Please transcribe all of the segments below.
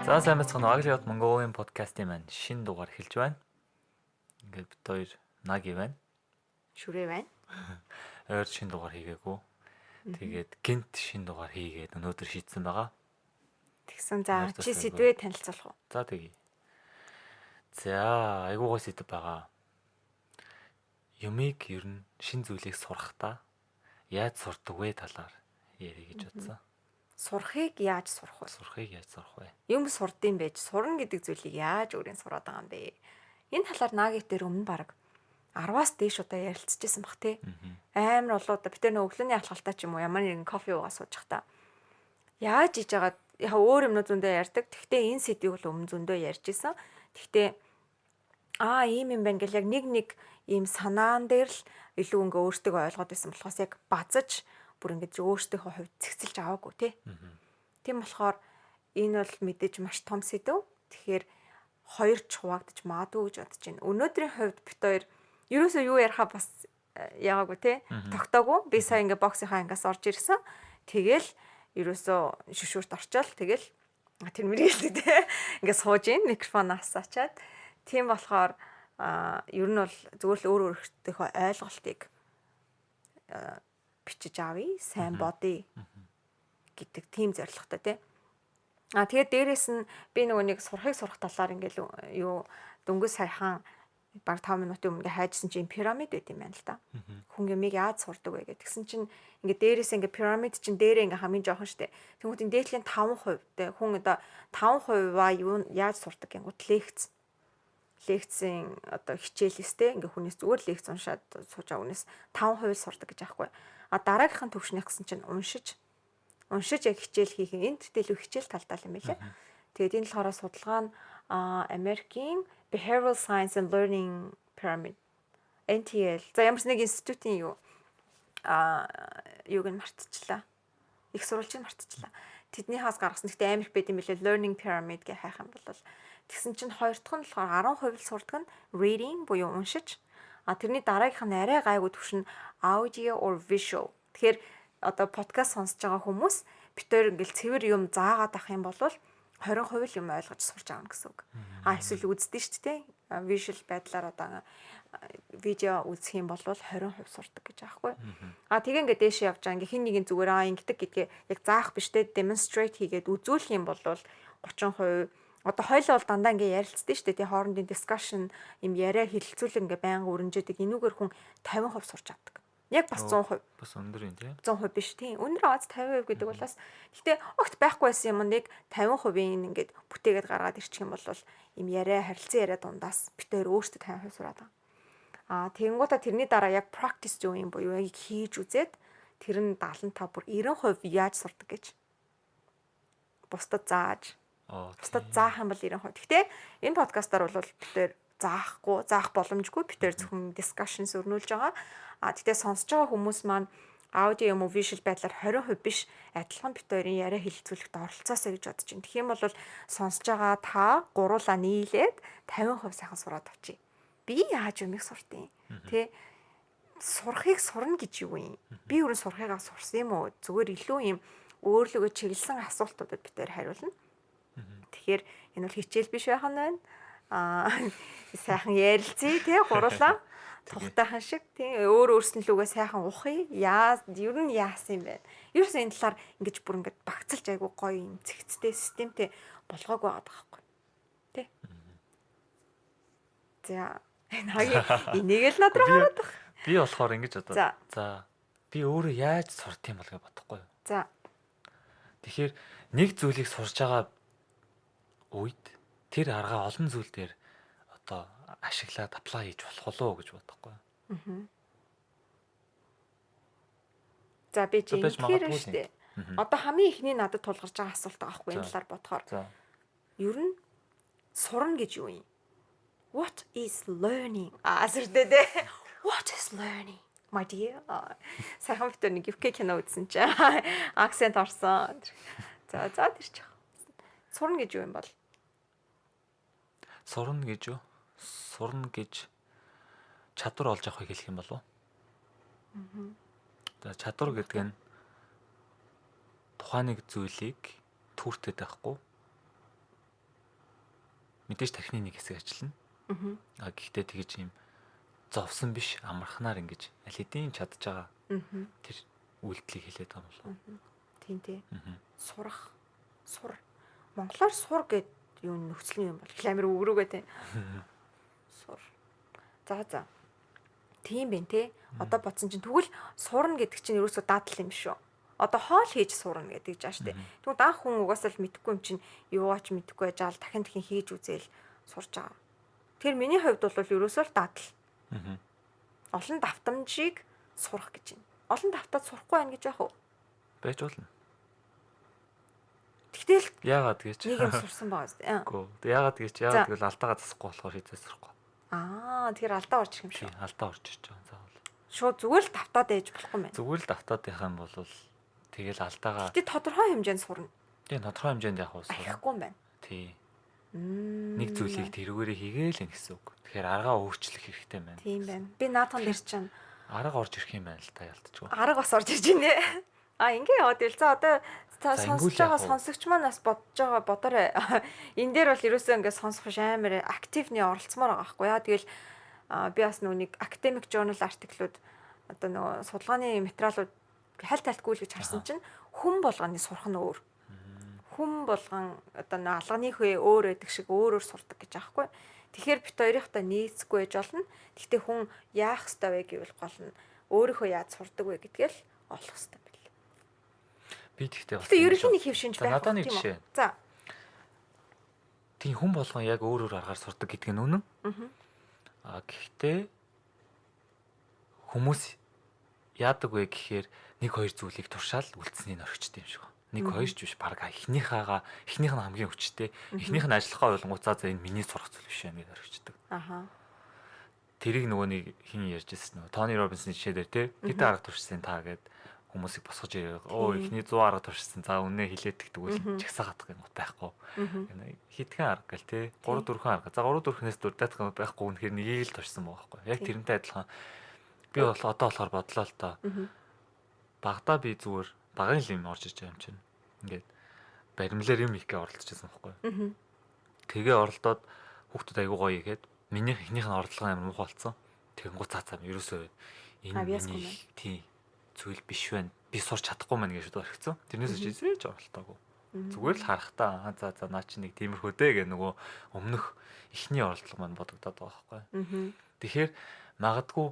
За сайн бацхан Аглиот Монголын подкастын маань шинэ дугаар эхэлж байна. Ингээд бид хоёр Наги байна. Шүрээ байна. Ойр шинэ дугаар хийгээгүй. Тэгээд гинт шинэ дугаар хийгээд өнөөдөр шийдсэн байгаа. Тэгсэн за Баяр чи тасалгүй. сэдвээ танилцуулах уу? За тэгье. За айгуу гой сэдв байгаа. Юмыг ер нь шинэ зүйлийг сурахдаа яаж сурдаг вэ талаар ярих гэж бодсон. Сурахыг яаж сурах вэ? Сурахыг яаж сурах вэ? Юм сурдсан байж сурна гэдэг зүйлийг яаж өөрийн сураад байгаа юм бэ? Энэ талаар Нагит дээр өмнө баг 10-аас дээш удаа ярилцчихсан баг тий. Амар олоо бид тэр өглөөний алхалтаа ч юм уу ямар нэгэн кофе уугаа сууж захта. Яаж хийж байгаа яа өөр юмнууд зөндөө ярьдаг. Тэгтээ энэ сэдвийг бол өмнө зөндөө ярьж исэн. Тэгтээ ийм юм байна гэл яг нэг ийм санаан дээр л илүү ингээ өөртөө ойлгоод байсан болохоос яг базаж бүр ингээ өөртөөхөө хувьд цэгцэлж аваагүй тий. Тийм болохоор энэ бол мэдээж маш том сэдв. Тэгэхээр хоёр ч хуваагдаж маадгүй гэж бодож байна. Өнөөдрийн хувьд бит хоёр ерөөсөө юу ярихаа бас яагаагүй тий. Тогтоогүй. Би сая ингээ боксынхаа ангиас орж ирсэн. Тэгэл ерөөсөө шүшүүрт орчоол тэгэл тэр мэргэлдэг тий. Ингээ сууж ийн микрофоноос ачаад. Тийм болохоор ер нь бол зүгээр л өөр өөртөөхөө ойлголтыг бичиж авъя, сайн бодъё гэдэг тийм зорилготой тий. Тэгээд дээрэс нь би нөгөө нэг сурахыг сурах талаар ингээл юу дөнгөж саяхан баг 5 минутын өмнө хайжсан чинь пирамид байт юм байна л да. Хүн юмыг яаж сурдаг вэ гэдэг. Тэгсэн чинь ингээ дээрээс ингээ пирамид чинь дээрээ ингээ хамгийн жоохон штэ. Тэгмүүд энэ дээдлийн 5% те хүн одоо 5%-аа юу яаж сурдаг гингут лекцийн одоо хичээлээс те ингээ хүнээс зүгээр лекц уншаад сууж байгаа хүнээс 5% сурдаг гэж аахгүй. Дараагийнхын төвшнийх гэсэн чинь уншиж яг хичээл хийх энд төлөв хичээл талдаа юм байлаа. Тэгээд энэ болохоор судалгаа нь Америкийн Behavioral Science and Learning Pyramid NTL. За ямар ч нэг институтийн юуг нь мартчихлаа. Их сурвалжийг мартчихлаа. Тэднийхээс гаргасан гэхдээ Америк байт юм билээ Learning Pyramid гэх хайх юм бол тэгсэн чинь хоёр дахь нь болохоор 10% сурдаг нь reading буюу уншиж. Тэрний дараагийнх нь арай гайгүй төвшин audio or visual. Тэгэхээр одоо подкаст сонсож байгаа хүмүүс битээр ингээл цэвэр юм заагаад авах юм бол 20% юм ойлгож сурч байгаа гэсэн үг. Эсвэл үздэг шүү дээ. Visual байдлаар одоо видео үзэх юм бол 20% сурдаг гэж аахгүй. Тэгээ ингээд дээш явж байгаа ингээ хин нэгэн зүгээр ингэдэг гэдгээ яг заах биш дээ. Demonstrate хийгээд үзүүлэх юм бол 30%. Одоо хойлоо бол дандаа ингээ ярилцдаг шүү дээ. Тий хоорондын discussion юм яриа хэлэлцүүлэг ингээ байнга өрнжөөдөг. Энүүгээр хүн 50% сурч авдаг. Яг бас 100%. Бас өндөр юм тий. 100% биш тийм. Өндөр аваад 50% гэдэг бол бас гэхдээ огт байхгүй байсан юм нэг 50%-ийн ингээд бүтээгээд гаргаад ирчих юм бол юм яриа харилцан яриа дундаас битээр өөртөө 50% сураад байгаа. Тэгэнгუутаа тэрний дараа яг practice юу юм буюу яг хийж үзээд тэр нь 75 бүр 90% яаж сурдаг гэж. Бусдад зааж. Бусдад заах юм бол 90%. Гэхдээ энэ подкастаар бол битээр заах боломжгүй битээр зөвхөн discussion өрнүүлж байгаа. Тэгтээ сонсож байгаа хүмүүс маань аудио юм уу visual байдлаар 20% биш адилхан бит хоёрын яриа хэлэлцүүлэгт оролцоосоо гэж бодож байна. Тэгэх юм бол сонсож байгаа та гуруулаа нийлээд 50% сайхан сураад авчий. Би яаж юмыг суртыг тий сурахыг сурна гэж юу юм? Би өөрөө сурахыгаа сурсан юм уу? Зүгээр илүү юм өөрлөгөө чиглэсэн асуултуудад бит хоёр хариулна. Тэгэхээр энэ бол хичээл биш байх нь байна. Сайхан ярилцъя тий гуруулаа тухтайхан шиг тий өөр өөрснөлөөгөө сайхан ухъя ер нь яасан юм бэ? Ерөөс энэ талаар ингэж бүр ингэж багцалж айгу гоё юм цэгцтэй системтэй болгоогүй байгаа байхгүй тий. За энийг л над руу хараад баг. Би болохоор ингэж одоо за би өөрөө яаж сурд юм бол гэж бодохгүй юу? За. Тэгэхээр нэг зүйлийг сурж байгаа үед тэр арга олон зүйл дээр одоо ашиглаад apply хийж болох уу гэж бодохгүй юу? За би чинь тэгэхээр шүү дээ. Одоо хамгийн ихний надад тулгарч байгаа асуулт байгаа байхгүй энэ талаар бодохоор. Ер нь сурна гэж юу юм? What is learning? Асэрдээ дээ. What is learning? My dear. Сайхан битэр нэг UK кино үзсэн чинь акцент орсон. За тэр чих. Сурна гэж юу юм бол? Сурна гэж чадвар олж авахыг хэлэх юм болов уу? За чадвар гэдэг нь тухайн нэг зүйлийг түүртэй байхгүй Мэдээж тархины нэг хэсэг ажиллана. Аа. Гэхдээ тэгэж юм зовсон биш амархнаар ингэж аль хэдийн чадж байгаа тэр үйлдэлийг хэлээд байгаа юм болов. Тийм тий. Сурах. Сур. Монголоор сур гэд юу нөхцөлийн юм бол амар өгрөөгөө тий. Сур. За. Тийм бэ те. Одоо бодсон чинь тэгвэл сурна гэдэг чинь ерөөсөө дадал юм шүү. Одоо хоол хийж сурна гэдэг жаа штэ. Тэгвэл анх хүн угаасаа л мэдэхгүй юм чинь юугаач мэдэхгүй жаал дахин хийж үзээл сурж байгаа. Тэр миний хувьд бол ерөөсөө л дадал. Олон давтамжийг сурах гэж байна. Олон давтаад сурахгүй байх гэж яах вэ? Байж болно. Тэгтэл Яагаад гэж нэг юм сурсан байгаа зү. Үгүй. Яагаад гэвэл алдаага засахгүй болохоор хийzээ сурахгүй. Тэгэхээр алдаа орж ирэх юм шүү. Алдаа орж ирж байгаа заавал. Шууд зүгээр л давтаад ээж болохгүй мэн. Зүгээр л давтаад байх юм бол тэгэл алдаагаа Тэгтээ тодорхой хэмжээнд сурна. тийм тодорхой хэмжээнд явах уус. Ахихгүй юм байна. Тий. Нэг зүйлийг тэрүүгээрээ хийгээл юм гэсэн үг. Тэгэхээр аргаа өөрчлөх хэрэгтэй байна. Тийм байна. Би наадхан дээр чинь арга орж ирэх юм байна л та ялтчихгүй. арга бас орж ирж байна. Ингээ яваад ил. За одоо сонсож байгаа сонсогч маань бас бодож байгаа бодоорой. Энэ дээр бол ерөөсөө ингээ сонсох биш амар активны оролцмоор байгаа байхгүй яа. Тэгэл би бас нэг academic journal артиклууд одоо нөгөө судалгааны материалууд хальтгүй л гэж харсан чинь хүн болгоны сурах нь өөр. Хүн болгон одоо алганыхөө өөр байдаг шиг өөрөөр сурдаг гэж аахгүй. Тэгэхээр бит хоёрынхтай нийцэхгүй байж болно. Гэхдээ хүн яах ёстой вэ гэвэл гол нь өөрийнхөө яаж сурдаг вэ гэдгээл олох ёстой байл. Би тэгтээ бас. Гэхдээ ерөнхийний хэв шинж байх. Надад нэг жишээ. За. Тийм хүн болгон яг өөр аргаар сурдаг гэдэг нь үнэн. Гэхдээ хүмүүс яадаг вэ гэхээр нэг хоёр зүйлийг туршаал үлдсэнийг орхичд юм шиг байна. Нэг хоёр ч биш баг эхнийх нь хамгийн хүчтэй. Эхнийх нь ажиллахаа ойлгонгуцаа за энэ миний сурах зүйл биш юм гэж орхичдаг. Тэрийг нөгөө нэг хин ярьжсэн нөгөө Тони Робинсны жишээ дээр тий хэдэн арга туршсан та гэд хүмүүсийг босгож ирээ. Эхний 100 арга туршсан. За үнэ хилээдэг тэгвэл чагсаахадах юм байхгүй. Хитгэн арга гэл тий 3 4 арга. За 3 4-нээс дурдах юм байхгүй. Үнэхээр нэгийг л туршсан байгаа байхгүй. Яг тэрнтэй адилхан би бол одоо болохоор бодлоо л та. Багада би зүгээр багын юм орж иж байгаа юм чинь. Ингээд баримлаар юм ихгээ оролцчихсан байхгүй. Тэгээ оролдоод хүүхдүүд айгуу гоё игээд минийх эхнийх нь оролдлого амар муухай болсон. Тэгэнгუთ цаацаа ерөөсөө энэ миний тий зүйл биш байна. Би сурч чадахгүй мэн гэж орхицсан. Тэрнээс ч изээж оролтоогүй. Зүгээр л харахтаа за наа чи нэг тиймэрхүү дээ гэ нөгөө өмнөх эхний оролдлого маань бодогдоод байгаа байхгүй. Тэгэхээр магадгүй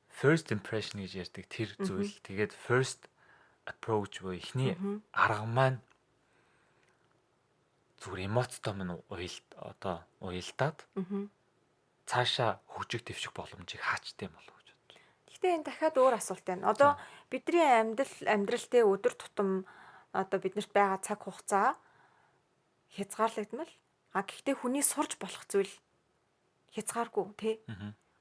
first impression гэж ярьдаг тэр зүйл. Тэгээд first approach буюу эхний арга маань зүгээр эмоцтой минь уялдаад цаашаа хөгжих дэвших боломжийг хаачтай юм болов гэж бодлоо. Гэхдээ энэ дахиад өөр асуулт байна. Одоо бидний амьдралдээ өдөр тутам одоо биднэрт байгаа цаг хугацаа хязгаарлагдмал. Гэхдээ хүний сурж болох зүйл хязгааргүй тий.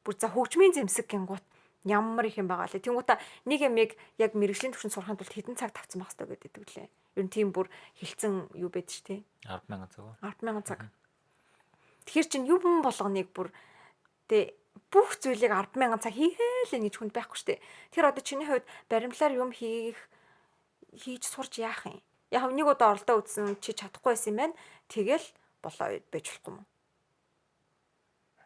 Бүр за хөгжмийн зэмсэг гингут ямар их юм байгаа лээ. Тэнгуүта нэг ямиг яг мэрэгжлийн түвшинд сурахын тулд хэдэн цаг тавцсан байх хэрэгтэй гэдэг лээ. Ер нь тийм бүр хилцэн юу байдаг ч тий. 10,000 цаг. 10,000 цаг. Тэгэхээр чинь юм болгоныг бүр тий бүх зүйлийг 10,000 цаг хийхээлээ гэж хүнд байхгүй штэ. Тэр одоо чиний хувьд баримлаар юм хийж сурч яах юм? Яг нэг удаа оролдоо үзсэн чи чадахгүй байсан юм байна. Тэгэл болоо байж болохгүй юм.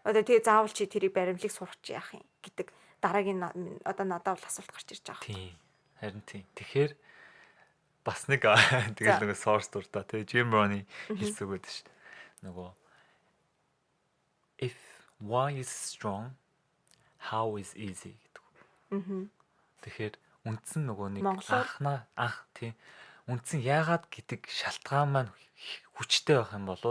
Одоо тэгээ заавал чи тэрийг баримлыг сурч яах юм гэдэг дараагийн одоо надад бол асуулт гарч ирж байгаа. Тийм. Харин тийм. Тэгэхээр бас нэг тэгэл нөгөө source дуртай тий Jim Rohn хэлсэн үг байдаг шүү. Нөгөө if why is strong how is easy гэдэг. Тэгэхээр үндсэн нөгөө нэг анх тий үндсэн яагаад гэдэг шалтгаан маань хүчтэй байх юм бол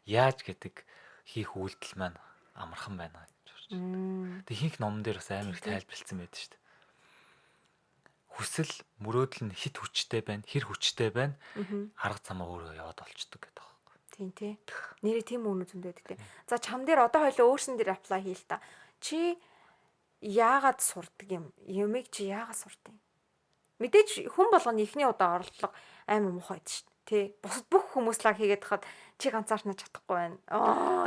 яаж гэдэг хийх үйлдэл маань амархан байна. Тэг хинх номон дээр бас амар их тайлбарлсан байдаг шүү дээ. Хүсэл мөрөөдөл нь хит хүчтэй байна, хэр хүчтэй байна. Арга замаа өөрөө яваад олцдог гэдэг байхгүй. Тийм тий. Нэрээ тийм үнэ зөндөө байдаг тий. За чам дээр одоо хоёлоо өөрсөн дээр apply хийл та. Чи яагаад сурдаг юм? Юмыг чи яагаад сурдаг юм? Мэдээж хүн болгоны эхний удаа оролдлого амар муухай байдаг шүү дээ. Тий. Бусад бүх хүмүүс лаг хийгээд хахад чи ганцаарнаа чадахгүй байна.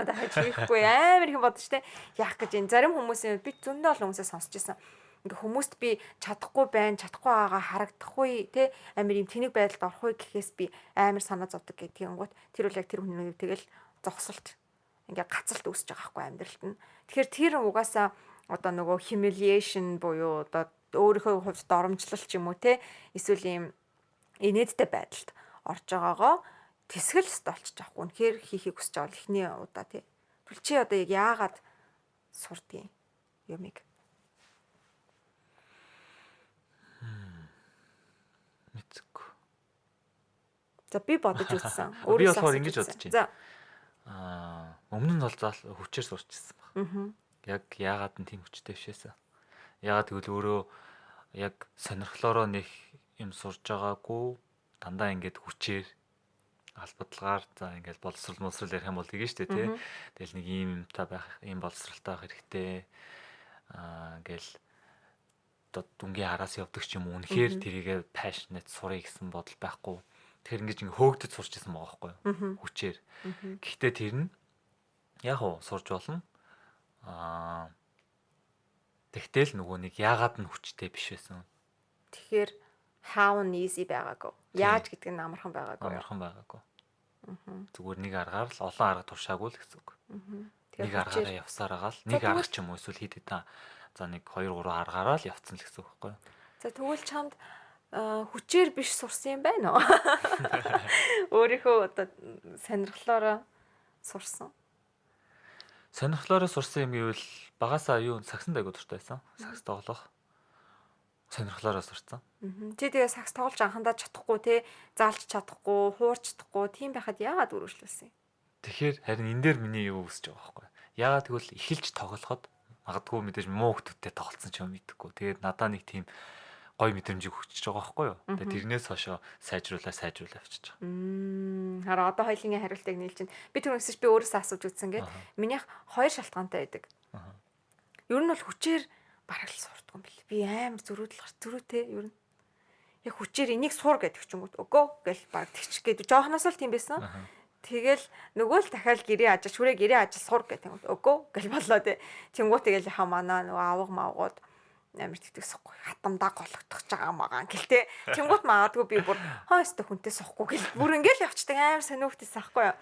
Дахиж хийхгүй амар их бодож тий. Яах гэж энэ зарим хүмүүсийн би зөндөө олон хүмүүсээ сонсч ирсэн. Ингээ хүмүүст би чадахгүй байгаа харагдахгүй тий амар юм тэнэг байдалд орохгүй гэхээс би амар санаа зовдөг гэдэг юм гот тэр үл яг тэр хүний тэгэл зогсолт ингээ гацалт үүсэж байгаа байхгүй амьдралд нь. Тэгэхээр тэр угаасаа одоо нөгөө humiliation буюу одоо өөрийнхөө хувьд доромжлол ч юм уу те эсвэл ийм инээдтэй байдалд орж байгаагаа тэсгэл өстө олчих жоохгүй. Үнэхээр хийхийг хүсэж байгаа ихний удаа тий. Тэгвэл чи одоо яг яагаад сурдгийг юмыг Мэдгүй. за би бодож үзсэн. Би болохоор ингэж бодож байна. За. Өмнө нь бол хүчээр сурчсан баг. Аа. Яг яагаад нь тийм хүчтэй бишээсэ. Яагаад гэвэл өөрөө яг сонирхлоороо нэг юм сурж байгаагүй дандаа ингээд хүчээр албадлагаар за ингээд боловсрал ярих юм бол тэгэн штэ тий. Тэгэл нэг ийм юмтай байх, ийм боловсралтай байх хэрэгтэй. Ингээл одоо дүнгийн араас явдаг ч юм уу. Үнэхээр тэрийгэ passionate сурах гэсэн бодол байхгүй. Тэгэхээр ингэж ингээ хөөгдөж сурч ирсэн байгаа байхгүй юу? Хүчээр. Гэхдээ тэр нь яг уу сурж болно. Тэгтэл нөгөө нэг яагаад нь хүчтэй биш байсан. Тэгэхээр how and easy байгаагүй. Яаж гэдэг нь амархан байгаагүй. Амархан байгаагүй. Зүгээр нэг аргаар л олон арга туршаагүй л гэсэн үг. Нэг аргаараа явсаар байгаа л нэг арга ч юм уу эсвэл хэд хэдэн за нэг 2 3 аргаараа л явцсан л гэсэн үг байхгүй юу? За тэгвэл чамд хүчээр биш сурсан юм байна уу? Өөрийнхөө одоо сонирхлоороо сурсан. Сонирхлоороо сурсан юм гэвэл багасаа юу сагсанд айгуу дуртай байсан. Сагс тоглох. Сонирхлоороо сурсан. Чи тэгээ сакс тоглож анхандаа чадахгүй те заалж чадахгүй, хуурч чадахгүй тийм байхад яагаад үргэлжлүүлсэн юм? Тэгэхээр харин энэ дээр миний юу үсэж байгаа байхгүй. Яагаад тэгвэл эхэлж тоглоход магадгүй мэдээж муу хүмүүсттэй тоглолцсон ч юм мэдэхгүй. Тэгээд надаа нэг тийм гой мэдрэмжийг өгч байгаа байхгүй юу. Тэгээд тэрнээс хойшоо сайжруулаа авчиж байгаа. Хараа одоо хоёулынгийн хариултыг нийлж байна. Би түрүүнээс би өөрөөсөө асууж үзсэн гээд минийх хоёр шалтгаантай байдаг. Ер нь бол хүчээр бараг л сурдаг юм бэл. Би амар зөрүүтэй ер нь. Яг хүчээр энийг сур гэдэг ч юм уу. Өгөө гэл баг тэгчих гээд жоохноос л тийм байсан. Тэгэл нөгөө л дахиад гэрээ ажил шүрээ гэрээ ажил сур гэдэг. Өгөө гэл болоо те. Тэнгуут тэгэл яхаа манаа нөгөө авга мавгууд амар тэтгсэхгүй хатамдаа гологдох жаамаа гэлтэй. Тэнгуут магадгүй би бүр хөөстө хүнтэй сохгүй гэл бүр ингээл явцдаг амар сониугтээс ахгүй юу.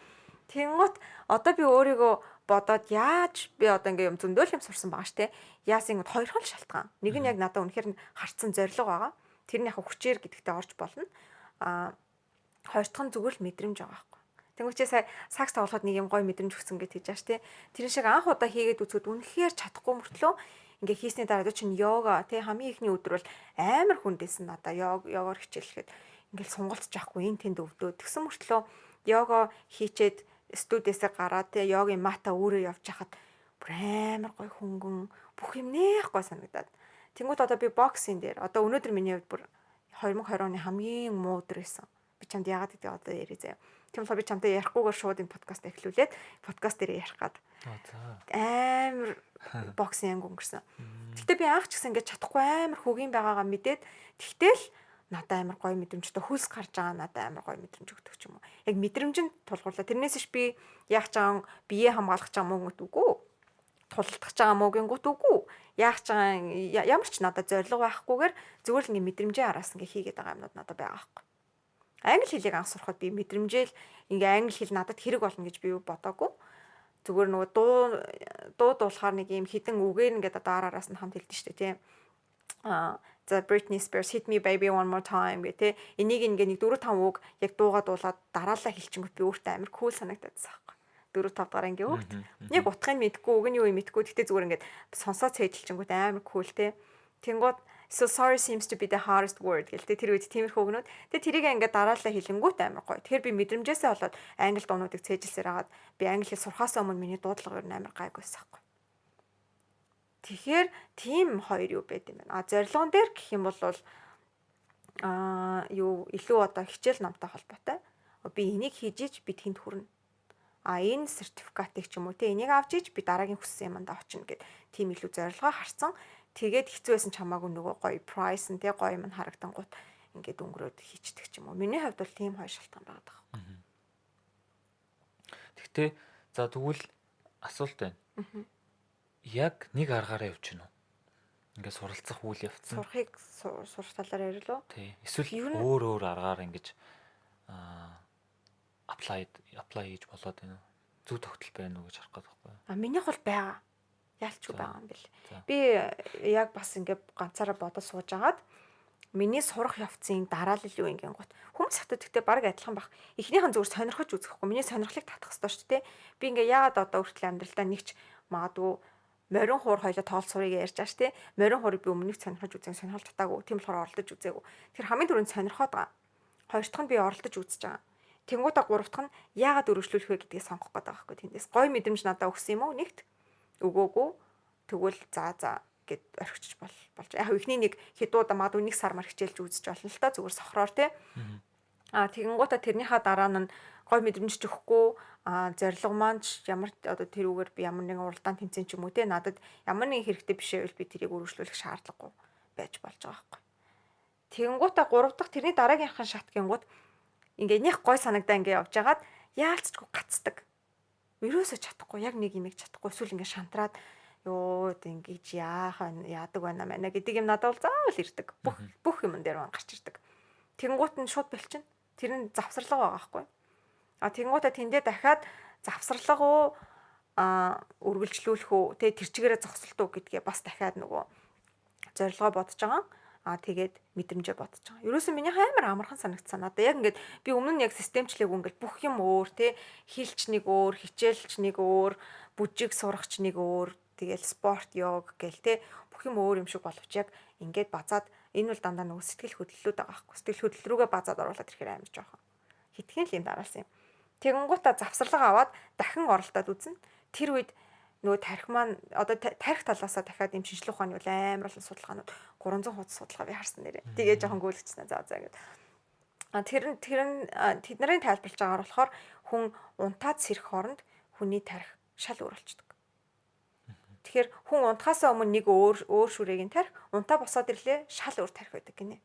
Тэнгуут одоо би өөрийгөө бодоод яаж би одоо ингээм юм зөндөөл юм сурсан байгаа штэ. Яасан хоёр хол шалтгаан. Нэг нь яг надад үнэхээр харцсан зориг байгаа. Тэр нь яг хүчээр гэдэгтээ орж болно. Хоёр дахь нь зүгээр л мэдрэмж байгаа байхгүй. Тэнгуүчээ сая сакс тоглоход нэг юм гоё мэдрэмж өгсөн гэж хийж ааш тий. Тэр шиг анх удаа хийгээд үзэхэд үнэхээр чадахгүй мөртлөө ингээ хийсний дараа чинь йога тий хамгийн ихний өдөр бол амар хүндээсэн надаа йогоор хичээлэхэд ингээл сунгалж яахгүй энэ тэнд өвдөө. Тэгсэн мөртлөө йога хийчээд студиэсээ гараад тий йогийн мата өөрөө явж хахад бүр амар гоё хөнгөн бүх юм нэх гоё санагдаад. Тэнгуут одоо би боксинг дээр одоо өнөөдөр миний хувьд бүр 2020 оны хамгийн муу өдөр байсан. Би чамд яагаад гэдэг одоо ярий заяа. Тийм болохоор би чамтай ярихгүйгээр шууд энэ подкаст эхлүүлээд подкаст дээр ярих гад. Амар боксинг өнгөрсөн. Гэтэ би анх ч гэсэн ингэж чадахгүй амар хөгийн байгаагаа мэдээд тэгтэл надад амар гоё мэдрэмжтэй хөлс гарч байгаа надад амар гоё мэдрэмж өгдөг ч юм уу. Яг мэдрэмжинд тулгуурлаа. Тэрнээс ш би яах чаан бие хамгаалах чаан мөнгөт үгүй. Тулалдах чаан мөнгөнгүүт үгүй. Яах чаан ямар ч надад зориг байхгүйгээр зүгээр л ингэ мэдрэмжээ араас ингэ хийгээд байгаа юмнууд надад байгаа байхгүй. Англи хэлийг анх сурахад би мэдрэмжээл ингээ англи хэл надад хэрэг болно гэж би бодоагүй. Зүгээр нөгөө дуу дуулахаар нэг юм хідэн үгээр ингээд одоо араас нь хамт хэлдэг шүү дээ тийм. За Britney Spears Hit Me Baby One More Time гэх тийм. Энийг ингээ нэг 4 5 үг яг дуугаа дуулаад дараалал хэлчихэнгүүт би өөртөө амар кул санагдчихсан байхгүй. 4 5 дахь ингээ үгт. Яг утгыг мэдгүй үгний үе мэдгүй гэхдээ зүгээр ингээд сонсоо цээжилчэнгүүт амар кул тийм. Тэнгууд so sorry seems to be the hardest word гэлтэй тэр үед тиймэрхүү өгнөд. Тэгээ тэрийг ингээд дараалал хэлэнгүүт амар гоё. Тэгэхээр би мэдрэмжээсээ болоод англи дуунуудыг цээжилсээр хагаад би англи хэл сурахаас өмнө миний дуудлага ер нь амар гайгүйсэн байхгүй. Тэгэхээр тийм хоёр юу байд юм байна. Зорилгон дээр гэх юм бол юу илүү одоо хичээл намтай холбоотой. Би энийг хийж иж би тэнд хүрнэ. Энэ сертификатыг ч юм уу те энийг авч иж би дараагийн хүссэн юмд очино гэд тийм илүү зорилгоо харсан. Тэгээд хэцүү байсан ч хамаагүй нөгөө гоё price нь те гоё юм харагдангууд ингээд өнгөрөөд хийчдэг ч юм уу. Миний хувьд бол тийм хоёр шалтгаан байгаа даа. Тэгтээ за тэгвэл асуулт байна. Яг нэг аргаараа явж гинөө. Ингээд суралцах үйл явцсан. Сурахыг сурах талаар ярил уу? Тий. Эсвэл өөр аргаар ингэж apply хийж болоод байна уу? Зүг тогтол байна уу гэж харах гээд байхгүй юу? Минийх бол байгаа. Яалчгүй За. байгаа юм бэл. За. Би яг бас ингээд ганцаараа бодож сууж агаад миний сурах явцын дараалал юу ингэн гот. Хүмүүс хатад гэхдээ баг адилхан баг. Эхнийхэн зүгээр сонирхож үзэхгүй. Миний сонирхлыг татах хэрэгтэй шүү дээ. Би ингээ яагаад одоо хүртэл амьдралдаа нэгч магадгүй морин хуур хоёлоо тоол сурыг ярьж ааш тий. Морин хуурыг би өмнөх сонирхож үзэн сонирхол татаагүй. Тийм болохоор оролдож үзээгүй. Тэр хамгийн түрүүнд сонирхоод байгаа. Хоёр дахь нь би оролдож үзэж байгаа. Тэнгуудаа гурав дахь нь яагаад өргөжлүүлэх вэ гэдгийг сонгох гээд байгаа байхгүй тэндээс. Гой мэдрэмж надад өгсөн юм уу? Нэгт өгөөгүй. Тэгвэл за гэд орхичж болж. Яг ихний нэг хэдуудаа магадгүй 1 сар мар хичээлж үзэж болно л та зүгээр сохроор тий. Тэгэнгუутаа тэрнийхаа дараа нь гой мэдрэмж ч өгөхгүй зорилго маань ч ямар одоо тэрүүгээр би ямар нэгэн уралдаан тэмцээн ч юм уу тий надад ямар нэгэн хэрэгтэй биш байвал би тэрийг өргөжлүүлэх шаардлагагүй байж болж байгаа байхгүй. Тэгэнгуутаа 3 дахь тэрний дараагийнхын шат гингууд ингээ нэх гой санагдаа ингээ явж агаад яалцчгүй гацдаг. Ерөөсөө чадахгүй яг нэг юм чадахгүй эсвэл ингээ шантраад ёо ингэж яадаг байна маа гэдэг юм надад бол заавал ирдэг. Бүх юм дээр маань гарч ирдэг. Тэнгуут нь шууд бэлчин. Тэр нь завсарлага байгаа байхгүй. Тэнгуутаа тэндээ дахиад завсарлага уу үргэлжлүүлэх үү тэр чигээрээ зогсолт уу гэдгээ бас дахиад нөгөө зорилгоо бодож байгаа. Тэгээд мэдрэмжээ бодож байгаа. Ерөөсөө миний амар амархан санагдсан надаа. Яг ингээд би өмнө нь яг системчлэг ингээд бүх юм өөр тий хилч нэг өөр, хичээлч нэг өөр, бүжиг сурахч нэг өөр, тэгэл спорт, йог гэл тий бүх юм өөр юм шиг боловч яг ингээд базаад энэ бол дандаа нөгөө сэтгэл хөдлөлүүд байгаа байхгүй. Сэтгэл хөдлөл рүүгээ базаад оруулаад ирэхээр амар жоохон хитгэн л юм дараалсан юм. Тэгэнгуутаа завсарлага аваад дахин оролдоод үзнэ. Тэр үед нөгөө тарих маань одоо тарих талаасаа дахиад юм шинжлэх ухааны бол амар олон судалгаанууд 300 хуудас судалгаа би харсан нэрээ. Тэгээ жоохон гүйлгчсэн за гэд. Тэр нь тэдний тайлбарлаж байгаагаар болохоор хүн унтаад сэрэх хооронд хүний тарих шал өөр болчдөг. Тэгэхээр хүн унтахаасаа өмнө нэг өөр шүрэгийн тарих, унтаа босоод ирлээ шал өөр тарих байдаг гинэ.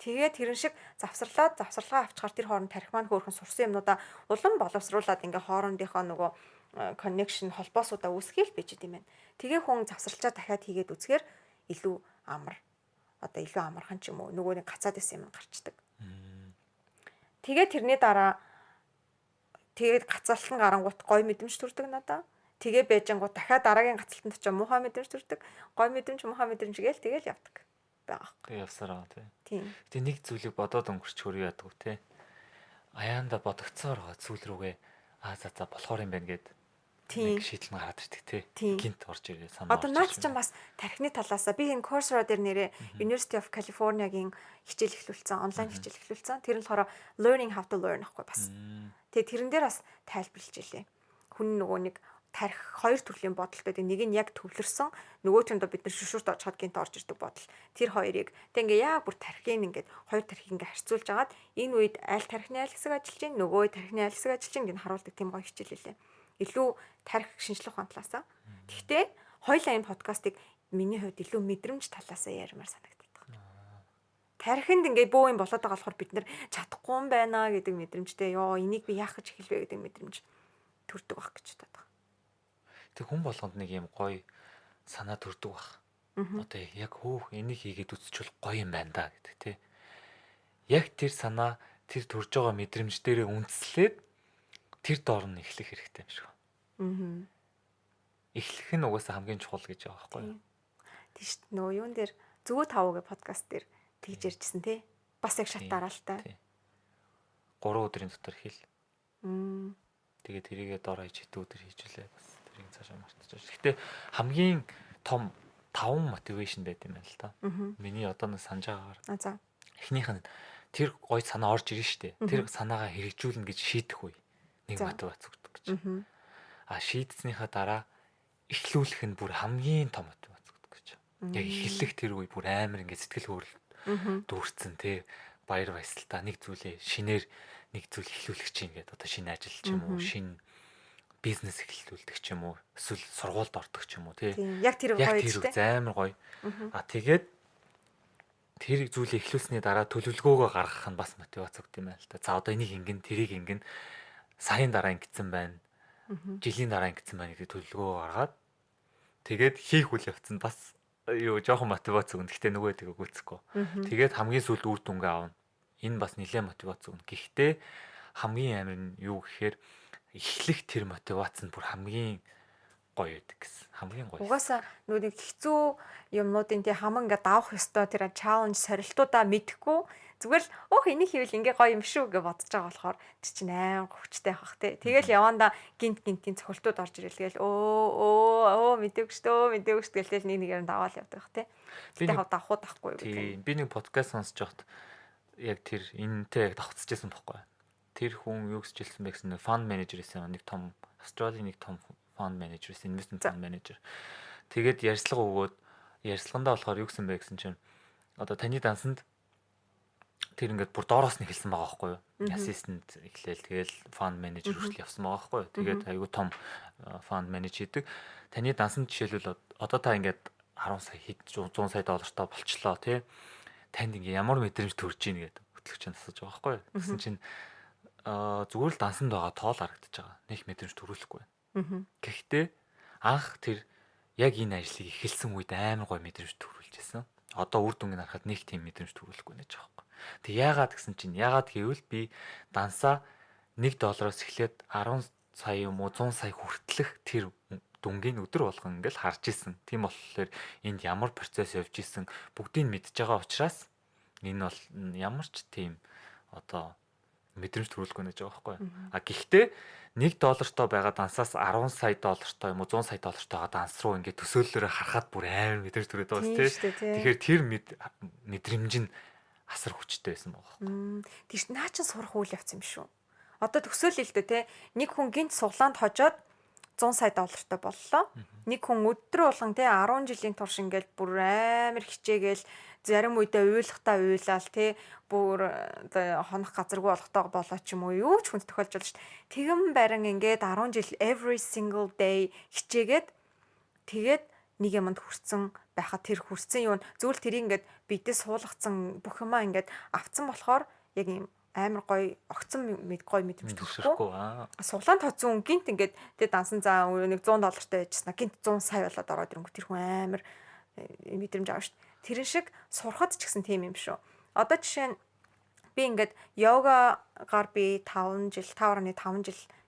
Тэгээ тэрэн шиг завсарлага авчгаар тэр хооронд тарих маань хөөрхөн сурсан юмнуудаа улам боловсруулад ингээ хоорондынхоо нөгөө connection холбоосуудаа үүсгэх байж идэм байх. Тэгээ хүн завсарлчаа дахиад хийгээд үзэхээр илүү амар. Одоо илүү амархан ч юм уу нөгөө нэг гацаад исэн юм гарчдаг. Тэгээ тэрний дараа тэгээд гацаалтан гарангуут гой мэдрэмж төрдөг надаа. Тэгээ байжангууд дахиад дараагийн гацалтанд ч муухай мэдрэмж төрдөг. Гой мэдрэмж, муухай мэдрэмж гээл тэгэл явдаг байгаа. Тэгээ явсараа тий. Тийм. Тэгээ нэг зүйлийг бодоод өнгөрч хөрөө яадаг тий. Аяанда бодогцоор байгаа зүйл рүүгээ за болохоор юм байна гэд нэг шийдэл нь гараад ирдэг тий. Гинт орж ирээ санаа. Одоо наад чинь бас тархины талаасаа би энэ Coursera дээр нэрээ University of California-гийн хичээл эхлүүлсэн, онлайн хичээл эхлүүлсэн. Тэр нь болохоор learning how to learn ахгүй бас. Тэгээ тэрэн дээр бас тайлбарлаж илээ. Хүн нөгөө нэг тарих хоёр төрлийн бодолтой. Нэг нь яг төвлөрсөн, нөгөөт нь бид нар шүшүрт очиход гинт орж ирдэг бодол. Тэр хоёрыг тэг ингээ яг бүр тархийг ингээд хоёр тархийг ингээ харьцуулж агаад энэ үед аль тархины аль хэсэг ажиллаж байна, нөгөө тархины аль хэсэг ажиллаж байна гэж харуулдаг тийм гоё хичээл илээ. Илүү тарих шинжлэх ухааны талаасаа. Гэхдээ хоёулаа энэ подкастыг миний хувьд илүү мэдрэмж талаасаа ярмаар санагддаг. Тархинд ингээ бөө юм болоод байгаа болохоор бид нар чадахгүй юм байна гэдэг мэдрэмжтэй. Йоо энийг би яах гэж хэлвэ гэдэг мэдрэмж төрдөг байх гэж боддог. Тэг хүн болгонд нэг юм гоё санаа төрдөг бах. Одоо яг энийг хийгээд үзчихвэл гоё юм байна да гэдэг тий. Яг тэр санаа тэр төрж байгаа мэдрэмж дээрээ үндэслээд тэр доор нь эхлэх хэрэгтэй юм шиг. Эхлэх нь угаасаа хамгийн чухал гэж байгаа байхгүй юу? Тийш нөгөө юун дээр зөө тавуугийн подкаст дээр тэгж ярьжсэн тий. Бас яг шат дараалтай. 3 өдрийн дотор хэл. Тэгээ тэрийгээ дор хаяж хэдэн өдөр хийжүүлээ бас тэрийг цаашаа мартчихж. Гэтэ хамгийн том 5 мотивашн байт юм байна л та. Миний одоо нэг санаж байгаагаар. За. Эхнийх нь тэр гоё санаа орж ирнэ штэ. Тэр санаагаа хэрэгжүүлнэ гэж шийдэх үе. Нэг мотивац өгдөг гэж. Шийдснийхаа дараа эхлүүлэх нь бүр хамгийн том мотивац өгдөг гэж. Яг эхлэх тэр үе бүр амар ингээд сэтгэл хөдлөл дүүрсэн те баяр баясгалтай нэг зүйлээ шинээр нэг зүйл эхлүүлэх чинь ингээд одоо шинэ ажил ч юм уу шинэ бизнес эхлүүлдэг ч юм уу эсвэл сургуульд ордог ч юм уу тий. Яг тэр гоё тийм амар гоё. Тэгээд тэр зүйлийг эхлүүлсний дараа төлөвлөгөөгөө гаргах нь бас мотивац өгд юм байна л та. За одоо энийг ингэн тэрийг ингэн сарын дараа ингэсэн байна. Жилийн дараа ингэсэн байна гэдэг төлөвлөгөөгөө гаргаад тэгээд хийх үйл явц нь бас жоохон мотивац өгнө. Гэхдээ нөгөө тийг гүцэхгүй. Тэгээд хамгийн сүүлд үр дүнгээ авна. Энэ бас нэлээд мотивац өгнө. Гэхдээ хамгийн амар нь юу гэхээр эхлэх тэр мотивац нь бүр хамгийн гоё байдаг гэсэн. Хамгийн гоё. Угаасаа нөгөө нэг хэцүү юмнуудын тий хамаг ингээ давах ёстой тэр чаленж сорилтуудаа мэдхгүй зүгээр л энийг хийвэл ингээ гоё юм шүү гэж бодож байгаа болохоор тэр чинь аим хүчтэй хах тий. Тэгэл явандаа гинтийн цохилтууд орж ирэл тэгэл мэдээгүй шүү гэлтэл нэг нэгээр нь даваал явдаг тий. Тэгтээ хав давахгүй юу гэх юм. Би нэг подкаст сонсож байхад яг тэр энэтэй яг давхцажсэн байхгүй. Тэр хүн юу гэж хэлсэн бэ гэсэн фанд менежер гэсэн нэг том Австралийн нэг том фанд менежер, инвестмент фанд менежер. Тэгээд ярьцлага өгөөд ярьцлагандаа болохоор юу гэсэн бэ гэсэн чинь одоо таны дансанд тэр ингээд бүр доороос нь хэлсэн байгаа байхгүй юу? Ассистент эхлээл тэгэл фанд менежер хүртэл явсан байгаа байхгүй юу? Тэгээд айгүй том фанд менеж хийдэг. Таны дансанд жишээлбэл одоо та ингээд 10 сая 100 сая доллартай болчлоо тий. Танд ингээ ямар мэдрэмж төрж ийн гэдэг хөтлөгч нь асууж байгаа байхгүй юу? Гэсэн чинь зүгээр л дансанд байгаа тоол харагдаж байгаа. Нэг мэдрэмж төрүүлэхгүй байна. Гэхдээ анх тэр яг энэ ажлыг эхэлсэн үед амар гой мэдрэмж төрүүлж байсан. Одоо үр дүнг нь харахад нэг тийм мэдрэмж төрүүлэхгүй нэж байгаа байхгүй. Тэг яагаад гэсэн чинь яагаад гэвэл би дансаа $1 эхлээд 10 сая юм уу 100 сая хүртэлх тэр дүнгийн өдөр болгон ингээл харж исэн. Тийм болохоор энд ямар процесс явж исэн бүгдийг мэдж байгаа учраас энэ бол ямар ч тийм одоо мэдрэмж төрүүлэхгүй нэж байгаа байхгүй. А гэхдээ $1 байгаа дансаас 10 сая доллартай юм уу 100 сая доллартайгаа данс руу ингээд төсөөллөөрөө харахад бүр амар мэдрэмж төрөөд байгаа тийм. Тэгэхээр тэр мэдрэмж нь асар хүчтэй байсан байгаа. Тийш наа чин сурах үйл явц юм шүү. Одоо төсөөлөл л дээ те. Нэг хүн гинт суглаанд хожоод 100 сая доллартай боллоо. Нэг хүн өдөр болгон те 10 жилийн турш ингээд бүр амар хичээгээл зарим үедээ уйлахтаа уйлаал те бүр хонох газаргүй болохтойгоо болоо ч юм уу юу ч хүнд тохиолж болно шүү дээ. Тэгэн барин ингээд 10 жил every single day хичээгээд тэгээд нэг юмд хүрсэн байхад тэр хүрсэн юу зөвл тэрийг ингээд бидээ суулгацсан бүх юмаа ингээд авцсан болохоор яг юм амар гоё огцон гоё мэдрэмж төрөхгүй. Суглаан тоцсон гинт ингээд тэг дансан заа нэг $100 байжснаа гинт 100 сая болоод ороод ирэнгүү тэр хүн амар мэдрэмж авна шүү. Тэрэн шиг сурахад ч гэсэн тийм юм шүү. Одоо жишээ нь би ингээд йогагаар би 5 жил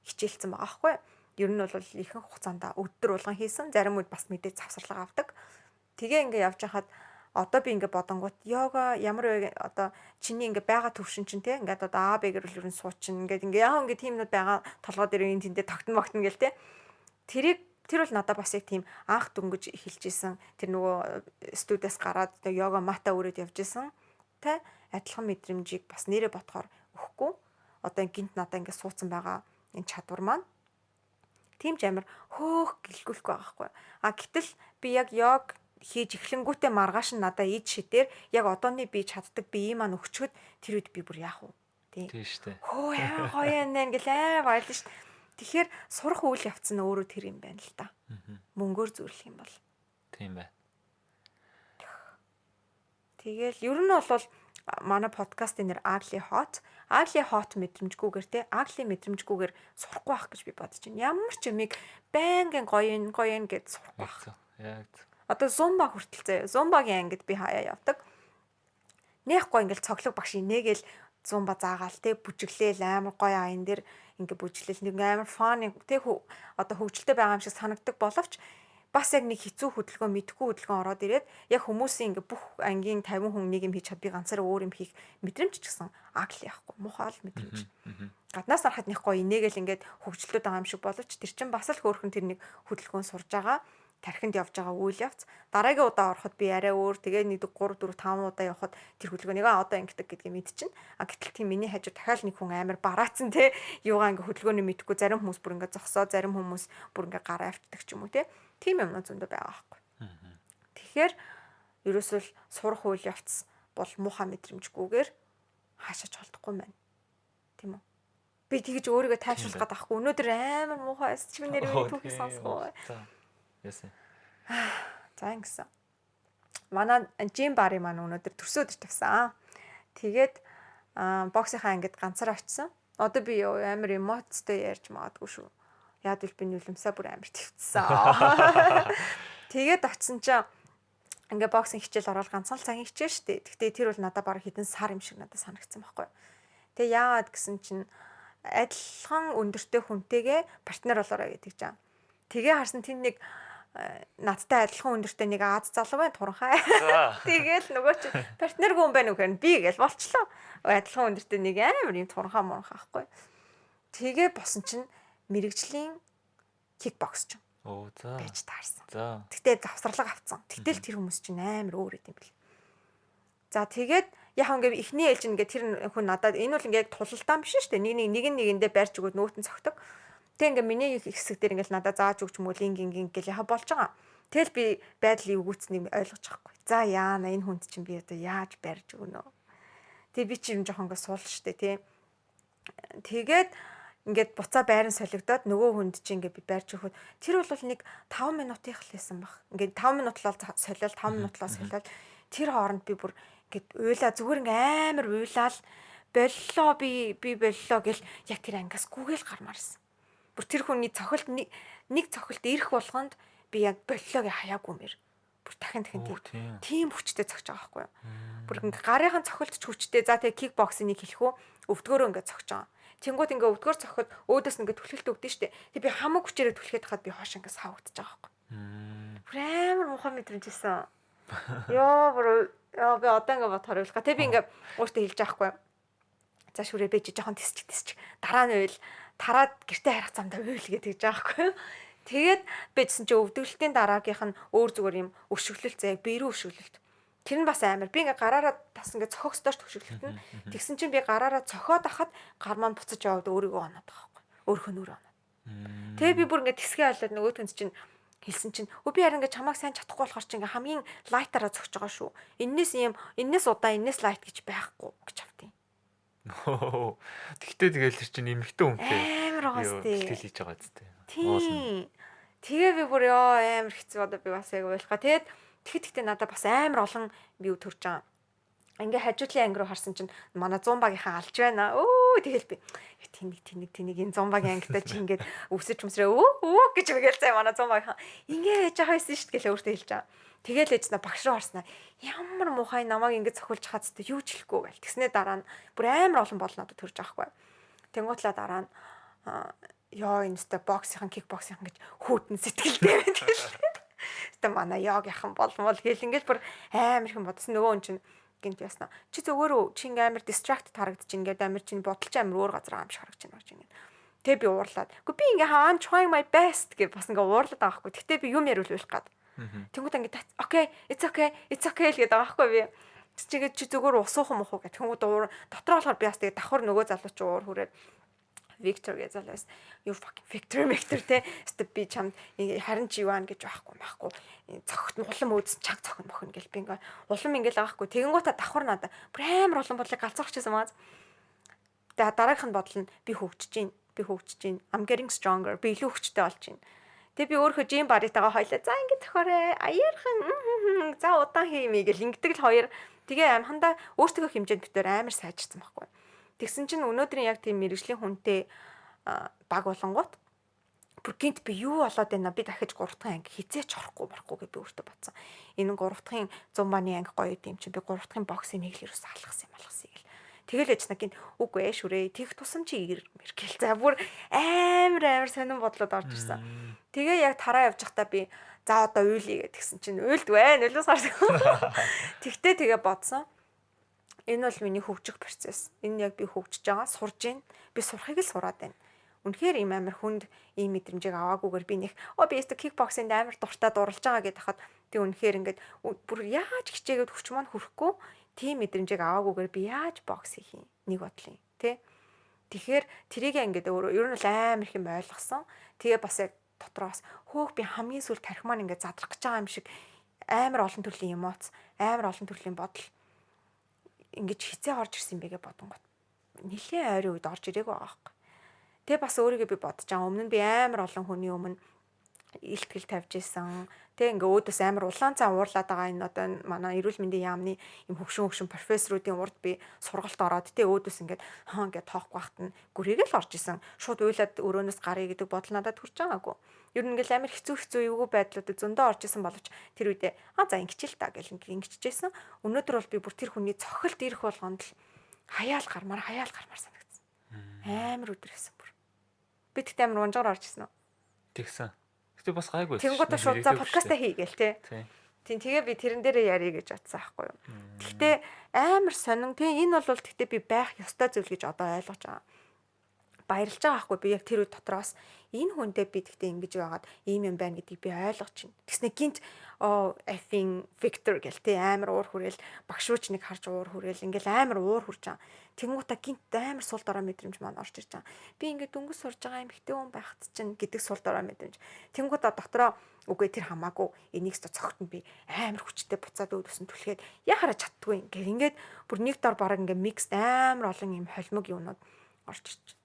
хичээлсэн байгаа байхгүй. Ер нь бол ихэнх хугацаанд өдөр болгон хийсэн. Зарим үед бас мэдээ завсарлага авдаг. Тэгээ ингээд явж хахад одоо би ингээд бодонгууд йога ямар вэ одоо чиний ингээд байгаа төвшин чинь те ингээд одоо А бэгэр л ер нь суучин ингээд яа ингээд тиймнүүд байгаа толгой дээр энэ тэндээ тогтно гэл те. Тэр бол надад бас яг тийм анх дөнгөж эхэлж исэн. Тэр нөгөө студиэс гараад йога мата өрөөд явж исэн. Тэ адилхан мэдрэмжийг бас нэрээ ботхоор өгөхгүй. Одоо гинт надад ингээд суудсан байгаа энэ чадвар маань тийм ч амар хөөх гэлгүүлэхгүй байгаа байхгүй. А гэтэл би яг йог хийж эхлэнгүүтээ маргааш нь надаа ид шидээр яг одооны би чаддаг бие маань өгчөд тэр үед би бүр яах вэ? Тийм шүү дээ. Хөө яа гоё нэ ингээл баярлаа шүү дээ. Тэгэхээр сурах үйл явц нь өөрөө тэр юм байна л та. Мөнгөөр зөвлөх юм бол. Тийм бай. Тэгэл ер нь бол манай подкастын нэр Ugly Hot. Ugly Hot мэдрэмжгүйгээр те Ugly мэдрэмжгүйгээр сурахгүй байх гэж би бодож байна. Ямар ч юмыг байнгын гоё гэд сурахгүй байх. Яг. Одоо Zumba хүртэл заяа. Zumba-гийн ангид би хаяа явдаг. Нэхгүй ингээл цоглог багш инээгээл Zumba заагаал те бүжиглээл амар гоё аян дээр ингээ бүжиглээл нэг амар фан те одоо хөвгөлтэй байгаа юм шиг санагдаг боловч бас яг нэг хэцүү хөдөлгөөн мэдхгүй хөдөлгөөн ороод ирээд яг хүмүүсийн ингээ бүх ангийн 50 хүн нэг юм хийж чад би ганцаараа өөр юм хийх мэдрэмж ч гэсэн агли яахгүй муухай л мэдрэмж. Гаднаас харахад нэг гоё инээгээл ингээд хөвгөлтэй байгаа юм шиг боловч тэр чинь бас л хөөрхөн тэр нэг хөдөлгөөн сурж байгаа тархинд явж байгаа үйл явц дараагийн удаа ороход би арай өөр тэгээ нэг 3 4 5 удаа явхад тэр хөдөлгөөнийг одоо ингэдэг гэдгийг мэдчихнэ. А гэтэл тийм миний хажуу дахиад нэг хүн амар бараацсан те юугаа ингээ хөдөлгөөний мэдхгүй зарим хүмүүс бүр ингээ зогсоо зарим хүмүүс бүр ингээ гараа авчдаг ч юм уу те. Тийм юмнууд зөндөө байгаа байхгүй. Тэгэхээр ерөөсөө л сурах үйл явц бол муухай мэдрэмжгүйгээр хаашаач холдохгүй байна. Тийм үү? Би тэгж өөрийгөө тайвшруулах гэдэг байхгүй. Өнөөдөр амар муухай эс чи нэр миний түүхийг сонсгоо. Яасан. За ингэсэн. Манай жим барын маань өнөөдөр төрсөдөр тавьсан. Тэгээд боксынхаа ангид ганцаар очсон. Одоо би амар эмоцтой ярьж магадгүй шүү. Яад л би нүлэмсээ бүр амар твцсэн. Тэгээд очсон чинь ингээ боксинг хичээл ороод ганцхан л цагийн хичээл штэ. Гэхдээ тэр бол надад баг хэдэн сар юм шиг надад санагдсан байхгүй. Тэгээ яагаад гэсэн чинь адилхан өндөртэй хүнтэйгээ партнер болоорой гэдэг жаа. Тэгээ харсан тийм нэг надтай адилхан өндөртэй нэг Аз залуу байна туранхай. Тэгээл нөгөө чи партнергүй юм байна уу гэхээр би гэж болчлоо. Адилхан өндөртэй нэг амар юм туранхай муранхай ахгүй. Тэгээ босон чинь мэрэгжлийн кикбокс ч Оо за. байж таарсан. За. Тэгтээ завсралга авцсан. Тэгтэл тэр хүмүүс чинь амар өөр юм бэл. За тэгээд яг ингээд ихний ээлж ингээд тэр хүн надад энэ бол ингээд тулалдаан биш шүү дээ. Нэгэндээ барьж өгөөд нүүтэн цогтөг. Тэг ингээ миний хэсэг дээр ингээл надад зааж өгч мөл ингийн гэл яха болж байгаа. Тэгэл би байдлыг өгөөцнийг ойлгож байгаа хгүй. За яана энэ хүнд чинь би одоо яаж барьж өгнө. Тэг би чи юм жоохон ингээ суул штэ тий. Тэгээд ингээд буцаа байран солигдоод нөгөө хүнд чинь ингээ би барьж өгөхөд тэр бол нэг 5 минутын хэлсэн баг. Ингээд 5 минутлал солиол 5 минутлаа солиол тэр хооронд би бүр ингээд уйлаа зүгээр ингээ амар уйлаал боллоо би боллоо гэл яг тэр ангиас гүгээл гармаарсан. Бүр тэр хүний цохилт нэг цохилт ирэх болгонд би яг боллоог хаяагүй мэр. Бүр дахин тийм хүчтэй цогч байгаа байхгүй юу. Бүр ингээ гарынхан цохилт ч хүчтэй. За тэгээ кикбоксиныг хэлэх үү? Өвдгөөрөө ингээ цогч байгаа. Тэнгууд ингээ өвдгөр цохоход өөдөөс ингээ түлхэлт өгдөн штэ. Тэг би хамаг хүчээрээ түлхээд хахад би хоош ингээ савагдаж байгаа байхгүй. Бүр амар муухай мэдрэмжсэн. Яа би одоо ингээ бот харуулах. Тэг би ингээ өөртөө хэлж байгаа байхгүй юу. За шүрээ бэж жоохон тисч. Дараа нь уйл тараад гэртээ харах замдаа уйл гэдэг жаа байхгүй юу. Тэгээд бэжсэн чи өвдөлтийн дараагийнх нь өөр зүгээр юм өшөглөлт заяа бэрүү өшөглөлт. Тэр нь бас амар. Би ингээ гараараа тас ингээ цохохстойч өшөглөлт нь. Тэгсэн чинь би гараараа цохоод ахад гар маань буцаж яваад өөрийгөө оноод байгаа байхгүй. Өөрхөө нүрээ оноод. Тэгээ би бүр ингээ тэсгээ олоод нөгөөтгөн чинь хэлсэн чинь би харин ингээ чамайг сайн чадахгүй болохоор чи ингээ хамгийн лайтараа зогсож байгаа шүү. Эннээс удаан эннээс лайт гэж байхгүй гэж автیں۔ Тэгтээ тэгэл чинь эмхтэн хүнтэй амар байгаас тий. бэлтгэл хийж байгаа зү. Тийм. Тэгээ би бүр амар хэцүү одоо би бас яг ойлгоо. Тэгэхдээ надад бас амар олон би төрж байгаа. Ингээ хажуудлын анги руу харсан чинь манай 100 багийнхаа алж байна. Тэгэл би тэнийг энэ 100 багийн ангитай чи ингээд өсөж өмсрээ гэж мэгэл заа манай 100 багийнхаа ингээ яж байгаа юмсэн шүү дээ гэж өөртөө хэлж байгаа. Тэгэл ээж на багш руу харснаа. Ямар муухай намайг ингэ цохилж хацтай юу ч хэлэхгүй гэл. Тэгснээ дараа нь бүр амар олон бол надад төрж байгаа хгүй. Тэнгуутлаа дараа нь энэ сте боксийн кикбоксийн гэж хүүтэн сэтгэлтэй байна тэгэл. Сте манай яагийн болмол гэл ингээд бүр амар их бодсон нөгөө хүн чинь гинт яснаа. Чи зөвгөөрөө чи ингээ амар дистракт харагдаж ингээд амар чинь бодолч амар өөр газар аамш харагдаж байна гэж ингээд. Тэг би уурлаад. Гэхдээ би ингээ I'm trying my best гэж бас ингээ уурлаад байгаа хгүй. Тэгтээ би юм яриулах гээд. Тэнгууд ингээ окей, it's okay л гэдэг байгаа байхгүй би. Чигээд чи зөвгөр усуухан мохоо гэх. Тэнгууд дотроо болохоор би бас тэгээ давхар нөгөө залуу чи уур хүрээд Victor гэж залуус you fucking Victor те. Өстө би чамд харин чи юу ан гэж байхгүй. Цогт улам өөдс чаг цохно мохно гэл би ингээ улам ингээл байгаа хгүй. Тэгэнгүүтээ давхар надаа бүр амар олон бодлыг галзуурчихсан маа. Тэгээ дараагийнх нь бодол нь би хөгжиж гин. I'm getting stronger. Би илүү хүчтэй болж гин. Тэгээ би өөрөө жим баритагаа хойлоо. За ингэ тохиорой. Аяархан. За удаан хиймээ гэл ингэдэг л хоёр. Тэгээ амхандаа өөртөө хэмжээнд битээр амар сайжирсан байхгүй. Тэгсэн чинь өнөөдрийн яг тийм мэрэгжлийн хүнтэй баг болонгууд бүр гинт би юу болоод байна? Би дахиж 3 дахь анги хизээч орохгүй гэж би өөртөө бодсон. Энэ 3 дахьын зумбаны анги гоё юм чи би 3 дахьын боксыг нэг л ерөөс алгасан гэл. Тэгэл яж нагин үгүй ээ шүрээ. Тэгх тусам чи мэргэл. За бүр амар сонирн бодлоод орж ирсэн. Тэгээ яг тараа явж байхдаа би за одоо уйлъя гэдгсэн чинь уйлдвэ. Нөлөөс гарсан. Тэгтээ тэгээ бодсон. Энэ бол миний хөгжих процесс. Энэ яг би хөгжиж байгаа, сурж байна. Би сурахыг л сураад байна. Үнэхээр ийм амар хүнд ийм мэдрэмжийг аваагүйгээр би би өөртөө кикбоксинд амар дуртай дурлж байгаа гэдээ хахад тэг үнэхээр ингээд бүр яаж хичээгээд хүч маань хүрэхгүй тийм мэдрэмжийг аваагүйгээр би яаж бокс хийх юм нэг бодлын тий. Тэгэхээр тэрийг ингээд өөрөө ер нь л амар их юм ойлгосон. Тэгээ бас яг дотроос би хамгийн сүүл тарих маань ингээд задрах гэж байгаа юм шиг амар олон төрлийн эмоц, амар олон төрлийн бодол ингэж хизээ орж ирсэн юм бэ гэж бодонгот. Нилийн ойрын үед орж ирээгүй байгаа байхгүй. Тэгээ бас өөрийгөө би бодож байгаа. Өмнө нь би амар олон хүний өмнө илтгэл тавьж исэн. Тэг ингээ өөдөөс амар улаан цаа уурлаад байгаа энэ одоо манай эрүүл мэндийн яамны юм хөгшин профессоруудын урд би сургалт ороод тэг өөдөөс ингээд ингээд тоохгүй байхад нь гүрийгэл орж исэн. Шууд уйлаад өрөөнөөс гарыг гэдэг бодол надад хүрч байгаагүй. Ер нь ингээл амар хэцүү эвгүй байдлуудад зөндөө орж исэн боловч тэр үедээ за ингэчил та гэл ингэчихсэн. Өнөөдөр бол би бүр тэр хүний цохилт ирэх болгонд л хаяал гармаар санагдсан. Амар өдөр байсан бүр. Би тэгтээ амар унжгаар орж ирсэн үү. Тэгсэн. Гэтэ бас гайгүй. Тэнгуудаа шууд за подкастаа хийгээл те. Тийм тэгээ би тэрэн дээрээ ярих гэж бодсон аахгүй юу. Гэхдээ амар сонин. Тэгээ энэ бол тэгтээ би байх ёстой зүйл гэж одоо ойлгож байгаа. Баярлж байгаа аахгүй би яг тэр үед дотроос энэ хүндээ би тэгтээ ингэж байгаад ийм юм байна гэдгийг би ойлгож байна. Тэгснэ гинт effing Victor гэл те амар уур хүрээл багш рууч нэг харж уур хүрээл ингээл амар уур хүрж байгаа. Тэнгуудаа гинт амар сул дорой мэдрэмж маань орж ирж байгаа. Би ингээд дөнгөж сурж байгаа юм хитэн хүн байхад чинь гэдэг сул дорой мэдрэмж. Тэнгуудаа дотроо үгүй тэр хамаагүй энийг ч цогтон би амар хүчтэй буцаад өөдсөн түлхээд яхаараа чаддгүй ингээд бүр нэг дор бараг ингээд микс амар олон юм холимог юмнууд орж ирж байна.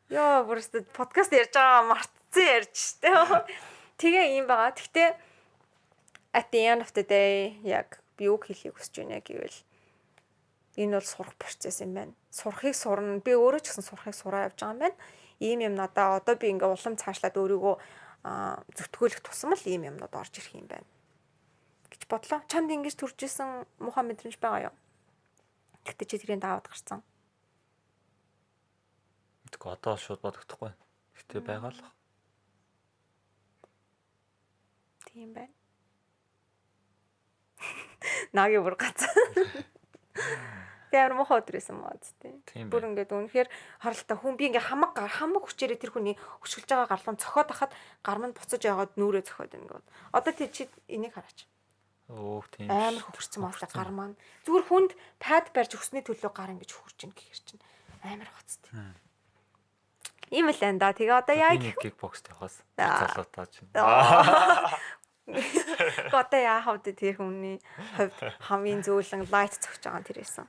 Яа, бүрстэ подкаст ярьж байгаа мартцсан ярьж штэ. Тэгээ юм байгаа. Гэхдээ at the end of the day яг би үг хэлхийг хүсэж байна гэвэл энэ бол сурах процесс юм байна. Сурахыг сурна. Би өөрөө ч гэсэн сурахыг сураа явж байгаа юм байна. Ийм юм надаа одоо би ингээ улам цаашлаад өөрийгөө зөвтгүүлэх тусам л ийм юмнууд орж ирэх юм байна гэж бодлоо. Чамд ингэж төрж исэн муухай мэдрэмж байгаа юу? Тэгтээ чи тэрийг даваад гарцсан. Тэгвэл одоо шууд бодогдохгүй. Гэтэ байгаа л. Тийм байна. Наги бүр гацсан. Тэр мохоо өдрөөсөн мод тийм. Бүр ингээд үнэхээр харалтай хүн би ингээ хамаг хүчээрээ тэр хүний хөшгөлж байгаа гарлуун цохоод ахад гар манд буцаж яваад нүрээ цохоод ингээд. Одоо тэр чи энийг хараач. Өөх тийм. Амар хөвөрсөн маасаа гар маань. Зүгээр хүнд пад барьж өсний төлөө гар ингэж хөвөрч ин гэхэр чинь амар гоцтой. Ийм л энэ да. Тэгээ одоо яг кикбокс тавхаас залуутаа чинь. Одоо яахав тэр хүний хувьд хамгийн зөөлөн лайт цогч байгаа тэр байсан.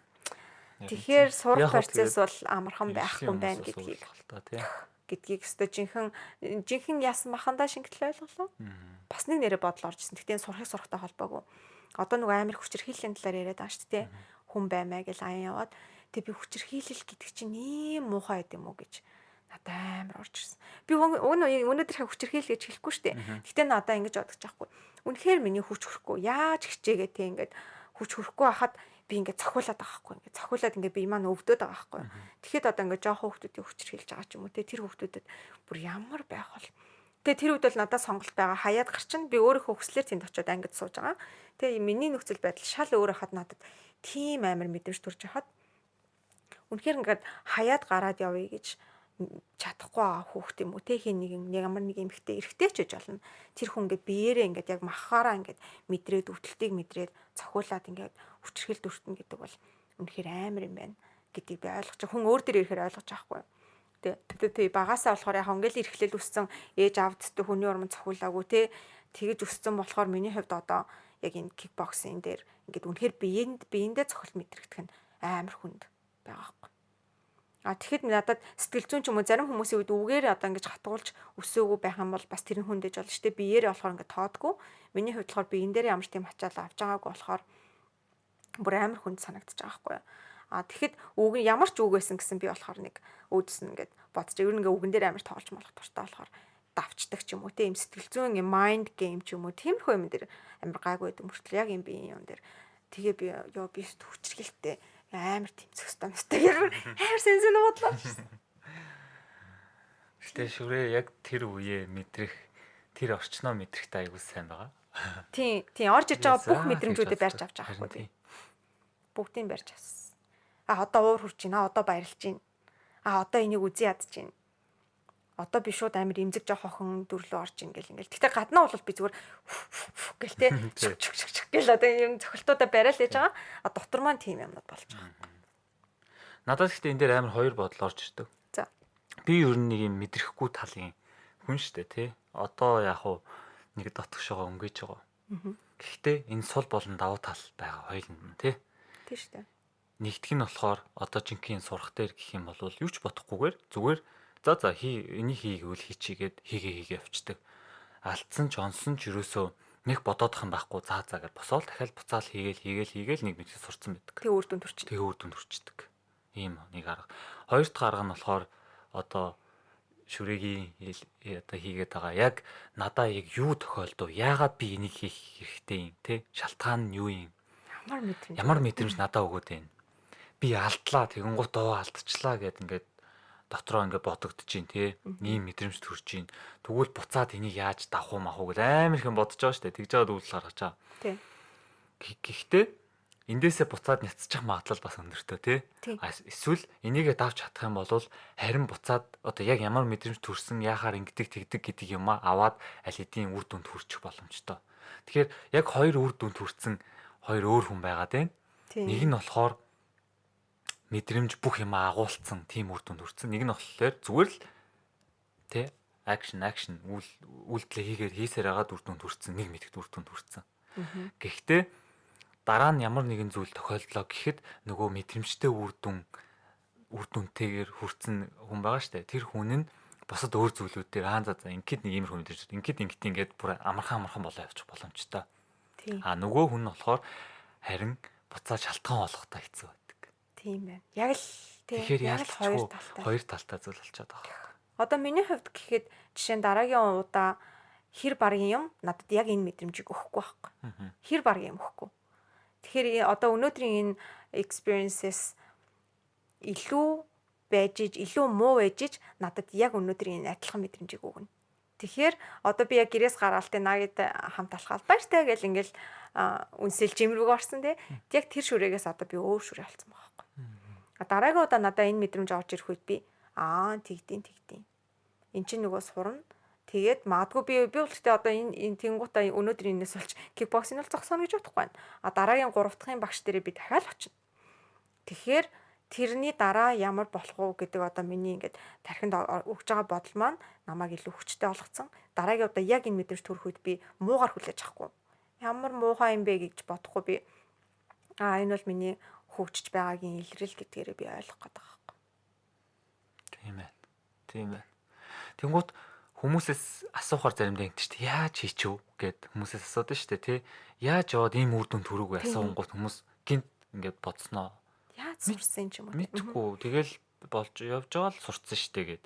Тэгэхээр сурах процесс бол амархан байхгүй байна гэдгийг өстө жинхэнэ яасан махандаа шингэтэл ойлголоо. Бас нэг нэрэ бодол орж ирсэн. Тэгтээ сурахыг сурахтай холбоогүй. Одоо нөгөө амар хүчирхийллийн талаар яриад байгаа шүү дээ. Хүн баймаа гэж аян яваад тэг би хүчирхийлэл гэдэг чинь ийм муухай байд юм уу гэж надад амар орж ирсэн. Би өнөөдөр хүчирхийлэл гэж хэлэхгүй шүү дээ. Гэтэ надад ингэж бодож байхгүй. Үнэхээр миний хүч хөрөхгүй. Яаж хичээгээ те ингээд хүч хөрөхгүй хахад би ингээд цохиулаад байгаа байхгүй. Ингээд цохиулаад ингээд би маань өвдөд байгаа байхгүй. Тэгэхэд одоо ингээд жоохон хүмүүсийг хүчирхийлж байгаа ч юм уу те тэр хүмүүстэд бүр ямар байх вэ? Тэгээ тэр үед бол надад сонголт байгаа. Хаяад гарчин би өөрийнхөө хүслээр тэнд очиод ангид сууж байгаа. Тэгээ миний нөхцөл байдал шал өөр хахад надад тийм амар мэдэрч төрж хахад үнэхээр ингээд хаяад гараад явъя гэж чадахгүй байгаа хүүхд юм уу те хин нэг ямар нэг эмхтэй эргэтэй ч гэж болно. Тэр хүн ингээд биеэрээ ингээд яг махаараа ингээд мэдрээд өвдөлтийг мэдрээд цохиулаад ингээд хүчрхэл дүртэн гэдэг бол үнэхээр амар юм байна гэдгийг би ойлгож байгаа. Хүн өөр дээр ирэхээр ойлгож байгаа байхгүй. Тэ багасаа болохоор яг ингээл эрхлэл үссэн ээж аавдтай хүний урам цохиулаагүй те тэгэж өссөн болохоор миний хувьд одоо яг энэ кикбоксинг дээр ингээд үнэхээр биендээ цохилт мэдрэгдэх нь амар хүнд байгаа байхгүй. Тэгэхэд надад сэтгэл зүйн ч юм уу зарим хүмүүсийн үед үгээр одоо ингэж хатгуулж өсөөгөө байх юм бол бас тэр нь хүндэж болно шүү дээ. Биеэрээ болохоор ингэ тоодгүй. Миний хувьд болохоор биен дээр ямар ч тийм ачаалал авч байгаагүй болохоор бүр амар хүнд санагдчих байгаа байхгүй юу. Тэгэхэд үг нь ямар ч үг байсан гэсэн би болохоор нэг өөдсөн ингээд бодож ер нь ингээ үгэн дээр амар тоолж молох дуртай болохоор давчдаг ч юм уу тийм сэтгэл зүйн mind game ч юм уу тиймэрхүү юм дээр амар гайгүй байдаг мөртлөө яг юм би юм дээр тэгээ би би хүчрхэлтэй амар тэмцэх стамстай яруу амар сэнсэн бодлоо. Гэтэ шүрээ яг тэр үеэ мэдрэх тэр орчноо мэдрэх та аягүй сайн байгаа. Тийм орж иж байгаа бүх мэдрэмжүүдээ барьж авч байгаа хгүй би. Бүгдийг барьж авсан. Одоо уур хурж байна. Одоо баярлж байна. Одоо энийг үзий ядж байна. Одоо би шууд амар имзэг жоох охин дүрлөө орж ингээл. Гэтэ гаднаа бол би зүгээр гэл те гэл одоо юм цохилтуудаа бариад лээж байгаа. Дотор маань тийм юмнууд болж байгаа. Надад гэхдээ энэ дээр амар хоёр бодол орж ирдэг. За. Би ер нь нэг юм мэдрэхгүй талын хүн штэ тий. Одоо яг уу нэг дотгошоо өнгөж байгаа. Гэхдээ энэ сул болон давуу тал байгаа хоёуланд нь тий. Тий штэ. Нэгдүг нь болохоор одоо жинхэнэ сурах дээр гэх юм бол юу ч бодохгүйгээр зүгээр за энийг хийгээвэл хийчигээд хийгээ явцдаг. Алдсан ч онсон ч юусоо нэг бодоодох юм байхгүй за гэж босоод дахиад буцаал хийгээл нэг мэдээ сурцсан байдаг. Тэгээ үр дүн төрчих. Тэгээ үр дүн төрчдөг. Ийм нэг арга. Хоёр дахь арга нь болохоор одоо шүрэгийн одоо хийгээд байгаа. Яг надаа яг юу тохиолдов? Яагаад би энийг хийх хэрэгтэй юм те? Шалтгаан нь юу юм? Ямар мэдрэмж надаа өгөөд байна. би алдлаа тэгэнгუთ алдчихлаа гэд ингээд дотроо ингээд бодогдож чинь тий. Ийм мэдрэмж төрж чинь. Тэгвэл буцаад энийг яаж давах уу мах уу гэж амар их бодож байгаа шүү дээ. Тэгж жаад үйлдэл гаргаж байгаа. Тий. Гэхдээ эндээсээ буцаад няцчих магадлал бас өндөртэй тий. Эсвэл энийгээ давж чадах юм бол харин буцаад одоо яг ямар мэдрэмж төрсөн яахаар ингэдэг тэгдэг гэдэг юм аваад аль хэдийн үр дүнд хүрчих боломжтой. Тэгэхээр яг хоёр үр дүнд хүрсэн хоёр өөр хүн байгаад байна. Нэг нь болохоор мэдрэмж бүх юм агуулсан тийм үр дүнд хүрсэн. Нэг нь болохоор зүгээр л тий акшн үйлдэл хийсээр агаад үр дүнд хүрсэн. Нэг мэдгэд үр дүнд хүрсэн. Гэхдээ дараа нь ямар нэгэн зүйл тохиолдлоо гэхэд нөгөө мэдрэмжтэй үр дүнтэйгээр хүрсэн хүн байгаа штэ. Тэр хүн нь бусад өөр зүйлүүдээр за ингээд нэг иймэрхүү мэдэрч ингээд бүр амархан болоо явчих боломжтой. Нөгөө хүн нь болохоор харин буцаад шалтгаан олохтой хэцүү байдаг. Тийм байна. Яг л тэгэхээр хоёр талтай зүйл болчиход байгаа. Одоо миний хувьд гэхэд жишээ нь дараагийн удаа хэр баргийн юм надад яг энэ мэдрэмжийг өгөхгүй байхгүй. Хэр баргийн юм өгөхгүй. Тэгэхээр одоо өнөөдрийн энэ experiences илүү муу байж надад яг өнөөдрийн энэ адилхан мэдрэмжийг өгнө. Тэгэхээр одоо би яг гэрээс гараалтын наагид хамт алхаал баяртай гэл ингээл үнсэл жимрүүг орсон тий. Яг тэр шүрээгээс одоо би өөр шүрээ алцсан байгаа байхгүй. Дараагийн удаа надад энэ мэдрэмж орж ирэх үед би тэгдэм. Эн чинь нөгөө сурна. Тэгээд магадгүй би үлдээ одоо энэ тэнгуутаа өнөөдөр энэс болж кикбоксинг бол зогсооно гэж бодохгүй байна. Дараагийн 3 дахь багш дээрээ би дахиад очино. Тэгэхээр тэрний дараа ямар болох уу гэдэг одоо миний ингээд тархинд өгж байгаа бодол маань намайг илүү хүчтэй болгоцсон. Дараагийн удаа яг энэ мэдрэмж төрөх үед би муугар хүлээж авахгүй. Ямар муухай юм бэ гэж бодохгүй би энэ бол миний хөгжиж байгаагийн илрэл гэдгээрээ би ойлгох гээд байгаа байхгүй. Тийм ээ. Тэнгуут хүмүүсээс асуухаар заримдаа ингэдэг шүү дээ. Яаж хийчихв гэд хүмүүсээс асуудаг шүү дээ, тий. Яаж яваад ийм үр дүн төрөөгөө асуунгууд хүмүүс гинт ингээд бодсноо. Яаж сурсан юм бэ? Мэдхгүй. Тэгэл болж явж байгаа л сурцсан шүү дээ гэд.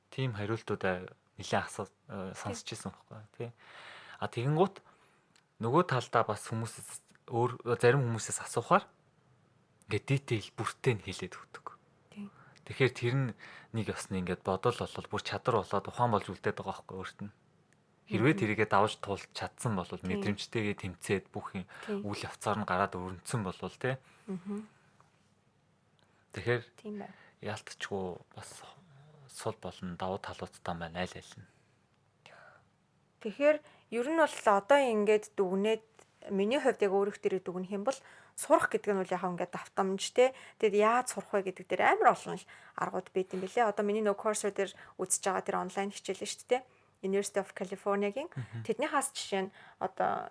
Тийм хариултуудаа нэлээд сонсч ирсэн байхгүй, тий. Тэгэнгუთ нөгөө талдаа бас хүмүүсээс зарим хүмүүсээс асуухаар ингээд detail бүртээ нь хэлээд өгдөг. Тэгэхээр тэр нь нэг ёсны ингээд бодол болол бүр чадвар болоод ухаан болж үлдээд байгаа байхгүй өөрт нь. Хэрвээ тэрийгээ давж туулж чадсан бол мэдрэмжтэйгээ тэмцээд бүх юм үйл явцаар нь гараад өрнөцсөн бол тий. Тэгэхээр яалтчгүй бас сул болон давуу талуудтай байна аль нь. Тэгэхээр ер нь бол одоо ингээд дүгнээд миний хувьд яг өөрөх дээрээ дүгнэх юм бол сурах гэдэг нь бол яг ингээд давтамж те. Тэгэд яаж сурах вэ гэдэг дээр амар олон аргууд байт юм бэлээ. Одоо миний нөгөө Coursera дээр үзэж байгаа тэр онлайн хичээл нь шүү дээ. University of California-гийн тэднийхээс жишээ нь одоо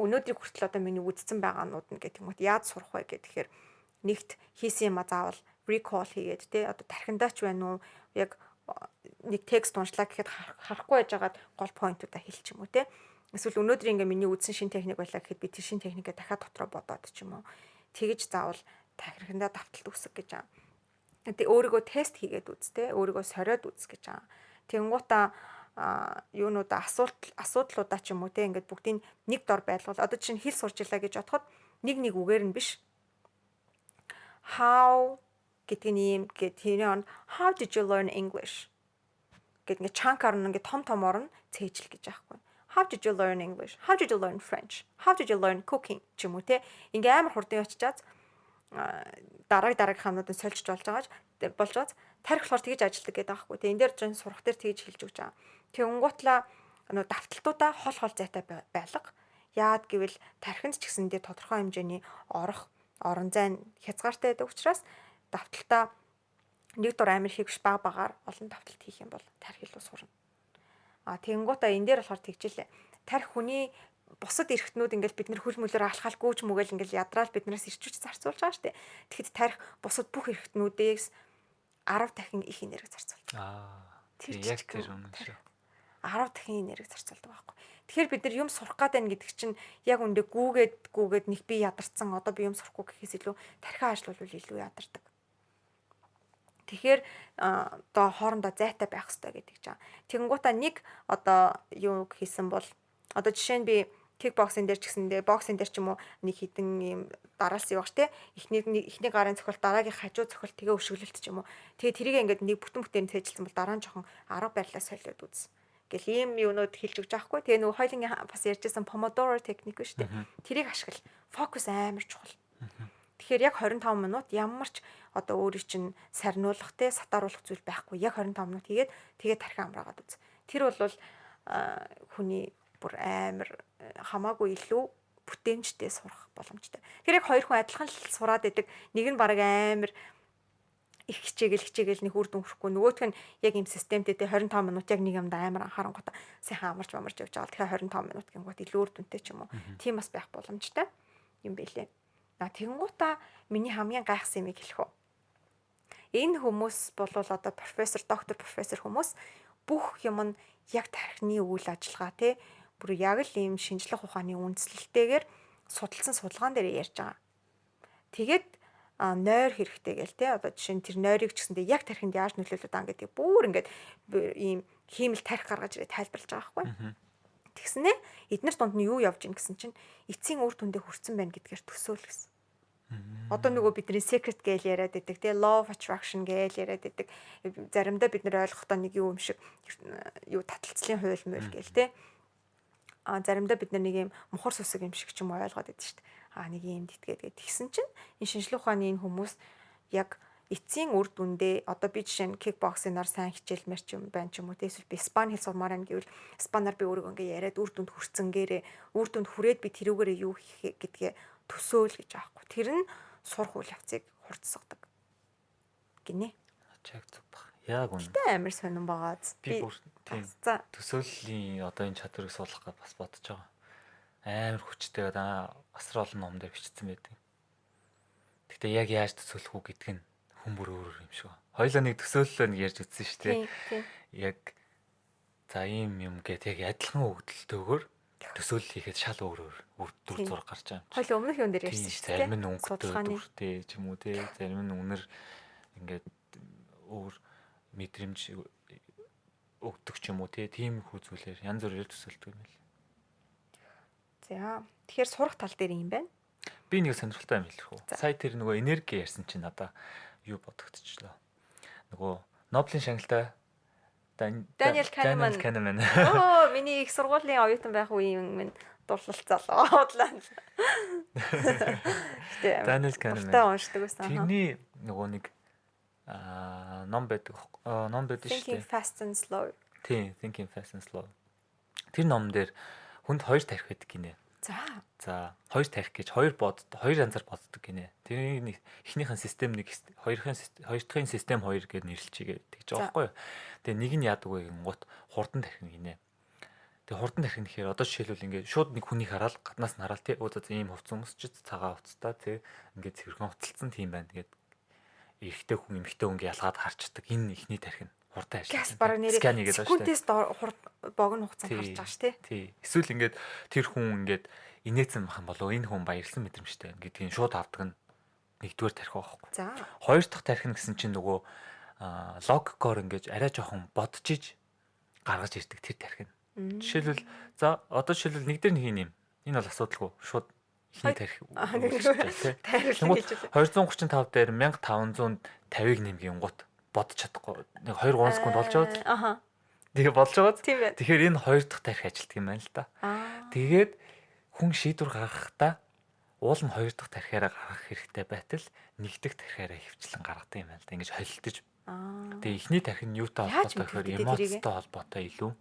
өнөөдрийг хүртэл одоо миний үзсэн байгаанууд нь гэх юм уу яаж сурах вэ гэхээр нэгт хийсэн юм заавал recall хийгээд те. Одоо тархиндаа ч байна уу яг нэг текст уншлаа гэхэд харахгүй байжгаад гол поинтуудаа хэлчих юм уу те. Эсвэл өнөөдөр ингээ миний үзсэн шин техник байлаа гэхэд би тэр шин техникээ дахиад дотроо бодоод ч юм уу. Тэгэж заавал тархиндаа давталт үүсгэх гэж байгаа. Тэг өөрийгөө тест хийгээд үз тэ. Өөрийгөө сориод үз гэж байгаа. Тэнгуутаа юунуудаа асуудлуудаа ч юм уу те ингээд бүгдийг нэг дор байлгуул. Одоо чинь хэл сурч илаа гэж бодоход нэг үгээр нь биш. How гэдэг нь юм гэд тэрийн how did you learn English гэд ингээ чанкаар нь ингээ том орно цээжл гэж аахгүй. How did you learn English? How did you learn French? How did you learn cooking? ч юм уу те. Ингээ амар хурдан очичаад дараагийн хамнуудыг сольжж болж байгааж тарих болохоор тэгж ажилдаг гэдэг аахгүй. Тэ энэ дээр чинь сурах дээр тэгж хэлж өгч байгаа. Тэнгуутлаа давталтуудаа хол зайтай байлга. Яад гэвэл тархинд ч гэсэндээ тодорхой хэмжээний орон зай хязгаартай байдаг учраас давталтаа нэг дур амир хийх багаар олон давталт хийх юм бол тарих илүү сурна. Тэнгуутаа энэ дээр болохоор тэгжлээ. Тарих хүний бусад эрхтнүүд ингээл бид нэр хөл мөлөөр алхаал гүйж мүгээл ингээл ядраал биднээс ирчүүч зарцуулж байгаа штэ. Тэгэхэд тарих бусад бүх эрхтнүүдээс 10 дахин их энерги зарцуулж байгаа. Тэр яг тэр үнэн шүү. 10 дахин энерги зарцуулдаг байхгүй. Тэгэхээр бид нар юм сурах гээд байна гэдэг чинь яг үндэ гүүгээд нэг би ядарсан одоо би юм сурахгүй гэхээс илүү тархиа ажилуулвал илүү ядардаг. Тэгэхээр одоо хоорондоо зайтай байх хэрэгтэй гэдэг чинь. Тэнгуутаа нэг одоо юу хийсэн бол одоо жишээ нь би кикбоксинг дээр ч гэсэндээ боксинг дээр ч юм уу нэг хідэн юм дараалсан явах те эхний гарын цохилт дараагийн хажуу цохилт тэгээ өшөглөлт ч юм уу тэгээ тэрийг ингээд нэг бүтэн бүтээн цээжилсэн бол дараа нь жоохон арга барилаа солиод үз гэл ийм юунууд хэлж өгч байгаа хгүй тэгээ нөгөө хоёлын бас ярьжсэн помодоро техник шүү дээ тэрийг ашигла фокус амар чухал тэгэхээр яг 25 минут ямар ч одоо өөрийн чинь сарниулах те сатааруулах зүйл байхгүй яг 25 минут хийгээд тэгээ тархин амраагаад үз тэр бол хүний бүр амар хамаагүй илүү бүтээмжтэй сурах боломжтой. Тэр яг хоёр хүн адилхан л сураад байдаг. Нэг нь баг амар их хичээгэл нэг үр дүн хүрэхгүй. Нөгөөх нь яг ийм системтэй те 25 минут яг нэг юмд амар анхаарангуудаа сайхан амарч явж байгаа. Тэгэхээр 25 минут гингууд илүү үр дүнтэй ч юм уу. Тийм бас байх боломжтой юм бэлээ. Тэгэнгуутаа миний хамгийн гайхсан юмыг хэлэх үү. Энэ хүмүүс бол одоо доктор профессор хүмүүс бүх юм нь яг тархины үйл ажиллагаа те бүр яг л ийм шинжлэх ухааны үндслэлтэйгээр судалсан судалгаан дээр ярьж байгаа. Тэгээд нойр хэрэгтэй гээл те одоо жишээ нь тэр нойрыг ч гэсэндээ яг тархинд яаж нөлөөлөд байгаа гэдэг бүр ингээд ийм хиймэл тарих гаргаж ирээ тайлбарлаж байгаа байхгүй. Тэгснээ эднэр дунд нь юу явж ийн гэсэн чинь эцсийн үр дүндээ хүрсэн байна гэдгээр төсөөл гэсэн. Одоо нөгөө бидний secret гээл яриад байдаг те law of attraction гээл яриад байдаг. Заримдаа бид нэр ойлгохдоо нэг юм шиг юу таталцлын хууль мөл гээл те заримдаа бид нар нэг юм мухар сүсэг юм шиг ч юм уу ойлгоод байдаг шүү дээ. Нэг юм дитгээд тэгсэн чинь энэ шинжлэх ухааны энэ хүмүүс яг эцсийн үр дүндээ одоо би жишээ нь кикбоксинаар сайн хичээлмэр ч юм байна ч юм уу эсвэл би спан хэл сурмаар юм гэвэл спанаар би өөрийгөө ингээ яриад үр дүнд хүрцэнгээрээ үр дүнд хүрээд би тэрүүгээрээ юу хийх гэдгээ төсөөл гэж аахгүй. Тэр нь сурах үйл явцыг хурцсагдаг гинэ. Чаг зүг баг. Яг үнэ. Тэ амар сонирн байгааз. Би бүр тийм төсөөллийн одоо энэ чадварыг суулгах гэж бас бодож байгаа. Амар хүчтэй асар олон ном дээр бичсэн байдаг. Гэхдээ яг яаж төсөөлөх үү гэдг нь хүн бүр өөр юм шиг байна. Хоёлоо нэг төсөөллөө нэг ярьж үзсэн шүү дээ. Яг за ийм юм гэдэг яг адилхан өгдөлтөөр төсөөлөл хийхэд шал өөр дүр зураг гарч байгаа юм. Хоёлоо өмнөх юм дээр ярьсан шүү дээ. Зарим нь өнгөтэй дүртэй ч юм уу те. Зарим нь үнэр ингээд өөр мэдрэмж өгдөг ч юм уу тийм их үзүүлэр янз бүрээр төсөөлдөг юм л. За тэгэхээр сурах тал дээр юм байна. Би нэг сонирхолтой юм хэлэх үү. Сая тэр нөгөө энерги ярьсан чинь надаа юу бодогдчихлоо. Нөгөө Нобелийн шагналтай Даниэл Канеман. Миний их сургуулийн оюутан байх үеийн минь дурлалцаалаа бодлаа. Даниэл Канеман. Та уншдаг байсан. Тэрний нөгөө нэг ном байдаг шүү дээ. Thinking Fast and Slow. Тийм, Thinking Fast and Slow. Тэр ном дээр хүнд хоёр тарих байдаг гинэ. За, хоёр тарих гэж хоёр янзаар боддог гинэ. Тэрний эхнийхэн систем нэг хоёр дахь систем хоёр гэж нэрлэлчигээ тэгж байгаа байхгүй юу. Тэгээ нэг нь яадаг вэ гингут хурдан тарих гинэ. Тэгээ хурдан тарих нь гэхээр одоо жишээлбэл ингээд шууд нэг хүнийг хараад гаднаас нь хараад ийм хувц өмсчиц цагаан хувцтай ингээд цэвэрхэн хувцалцсан тийм байна. Тэгээд эрэгтэй хүн эмэгтэй хүн ялгаад харчдаг. Энэ ихний тарих нь хурдан ажилладаг. Газ бараг нэрээ секундээс богино хугацаанд харж байгаа шүү дээ. Тий. Эсвэл ингээд тэр хүн ингээд инээсэн байх юм болов энэ хүн баярлсан мэдрэмжтэй гэдгийг шууд авдаг нь нэгдүгээр тарих байхгүй. За. Хоёр дахь тарих нь гэсэн чинь нөгөө логикоор ингээд арай жоохон бодчих гаргаж ирдэг тэр тарих нь. Жишээлбэл нэг дээр нэг юм. Энэ бол асуудалгүй. Шууд ихний тарих. Тэгвэл 235 дээр 1550-ыг нэмгийн гут бодож чадахгүй. Нэг 2-3 секунд болж байгаа. Тэгээ болж байгаа. Тэгэхээр энэ хоёр дахь тарих ажилтдаг юм байна л да. Тэгээд хүн шийдвэр гаргахдаа уул нь хоёр дахь тарихаараа гаргах хэрэгтэй байтал нэг дахь тарихаараа хөвчлэн гаргадаг юм байна л да. Ингэж холилдож. Тэгээ эхний тарих нь юутай холбоотой гэхээр эмоцтой холбоотой илүү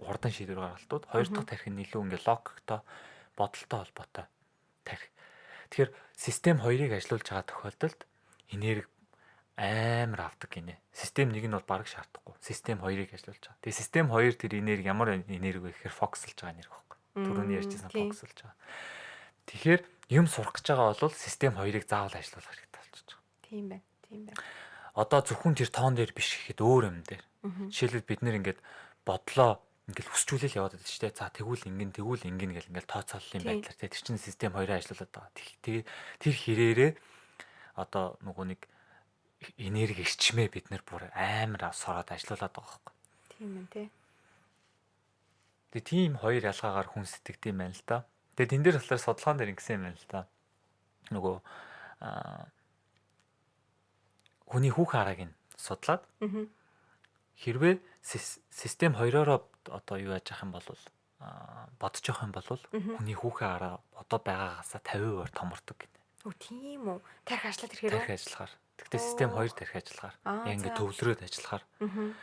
урдан шийдвэр гаргалтууд. Хоёр дахь тарих нь илүү ингээ логиктой, бодолтой холбоотой тарих. Тэгэхээр систем хоёрыг ажилуулж байгаа тохиолдолд энерги амар авдаг гинэ. Систем нэг нь бол бараг шаардахгүй. Систем хоёрыг ажилуулж байгаа. Тэгээ систем хоёр тэр энерги ямар энерги вэ гэхээр фокуслж байгаа энерги байхгүй. Түрүүний ярьжсэн фокуслж байгаа. Тэгэхээр юм сурах гэж байгаа бол систем хоёрыг заавал ажилуулах хэрэгтэй болчихж байгаа. Тийм байна. Одоо зөвхөн тэр тоон дээр биш гэхэд өөр юм дээр. Жишээлбэл бид нэр ингээд бодлоо ингээл хүсчүүлэл яваад байдаг шүү дээ. За тэгвэл ингэн гэл ингээл тооцооллын байдлаар тэр чинь систем хоёроо ажилуулад байгаа. Тэгээ тэр хэрээрээ одоо нөгөө нэг энерги эрчмээ бид нар бүр амар сороод ажилуулад байгаа байхгүй. Тийм ээ тий. Тэгээ тийм хоёр ялгаагаар хүн сэтгэдэг юм байна л да. Тэгээ тэн дээр болохоор судалгаан дээр ингэсэн юм байна л да. Нөгөө аа, хүний хүүхэн арааг нь судлаад Аа. хэрвээ систем хоёроороо одоо юу яаж явах юм бол бодож явах юм бол хүний хүүхэн араа одоо байгаагаас 50% томордог гэнэ. Өө тийм үү. Тарих ажиллаад ирэхээр үү? Тарих ажиллахаар. Тэгвэл систем хоёр тарих ажиллахаар. Аа, Ингээ за. төвлөрөөд ажиллахаар. Аа.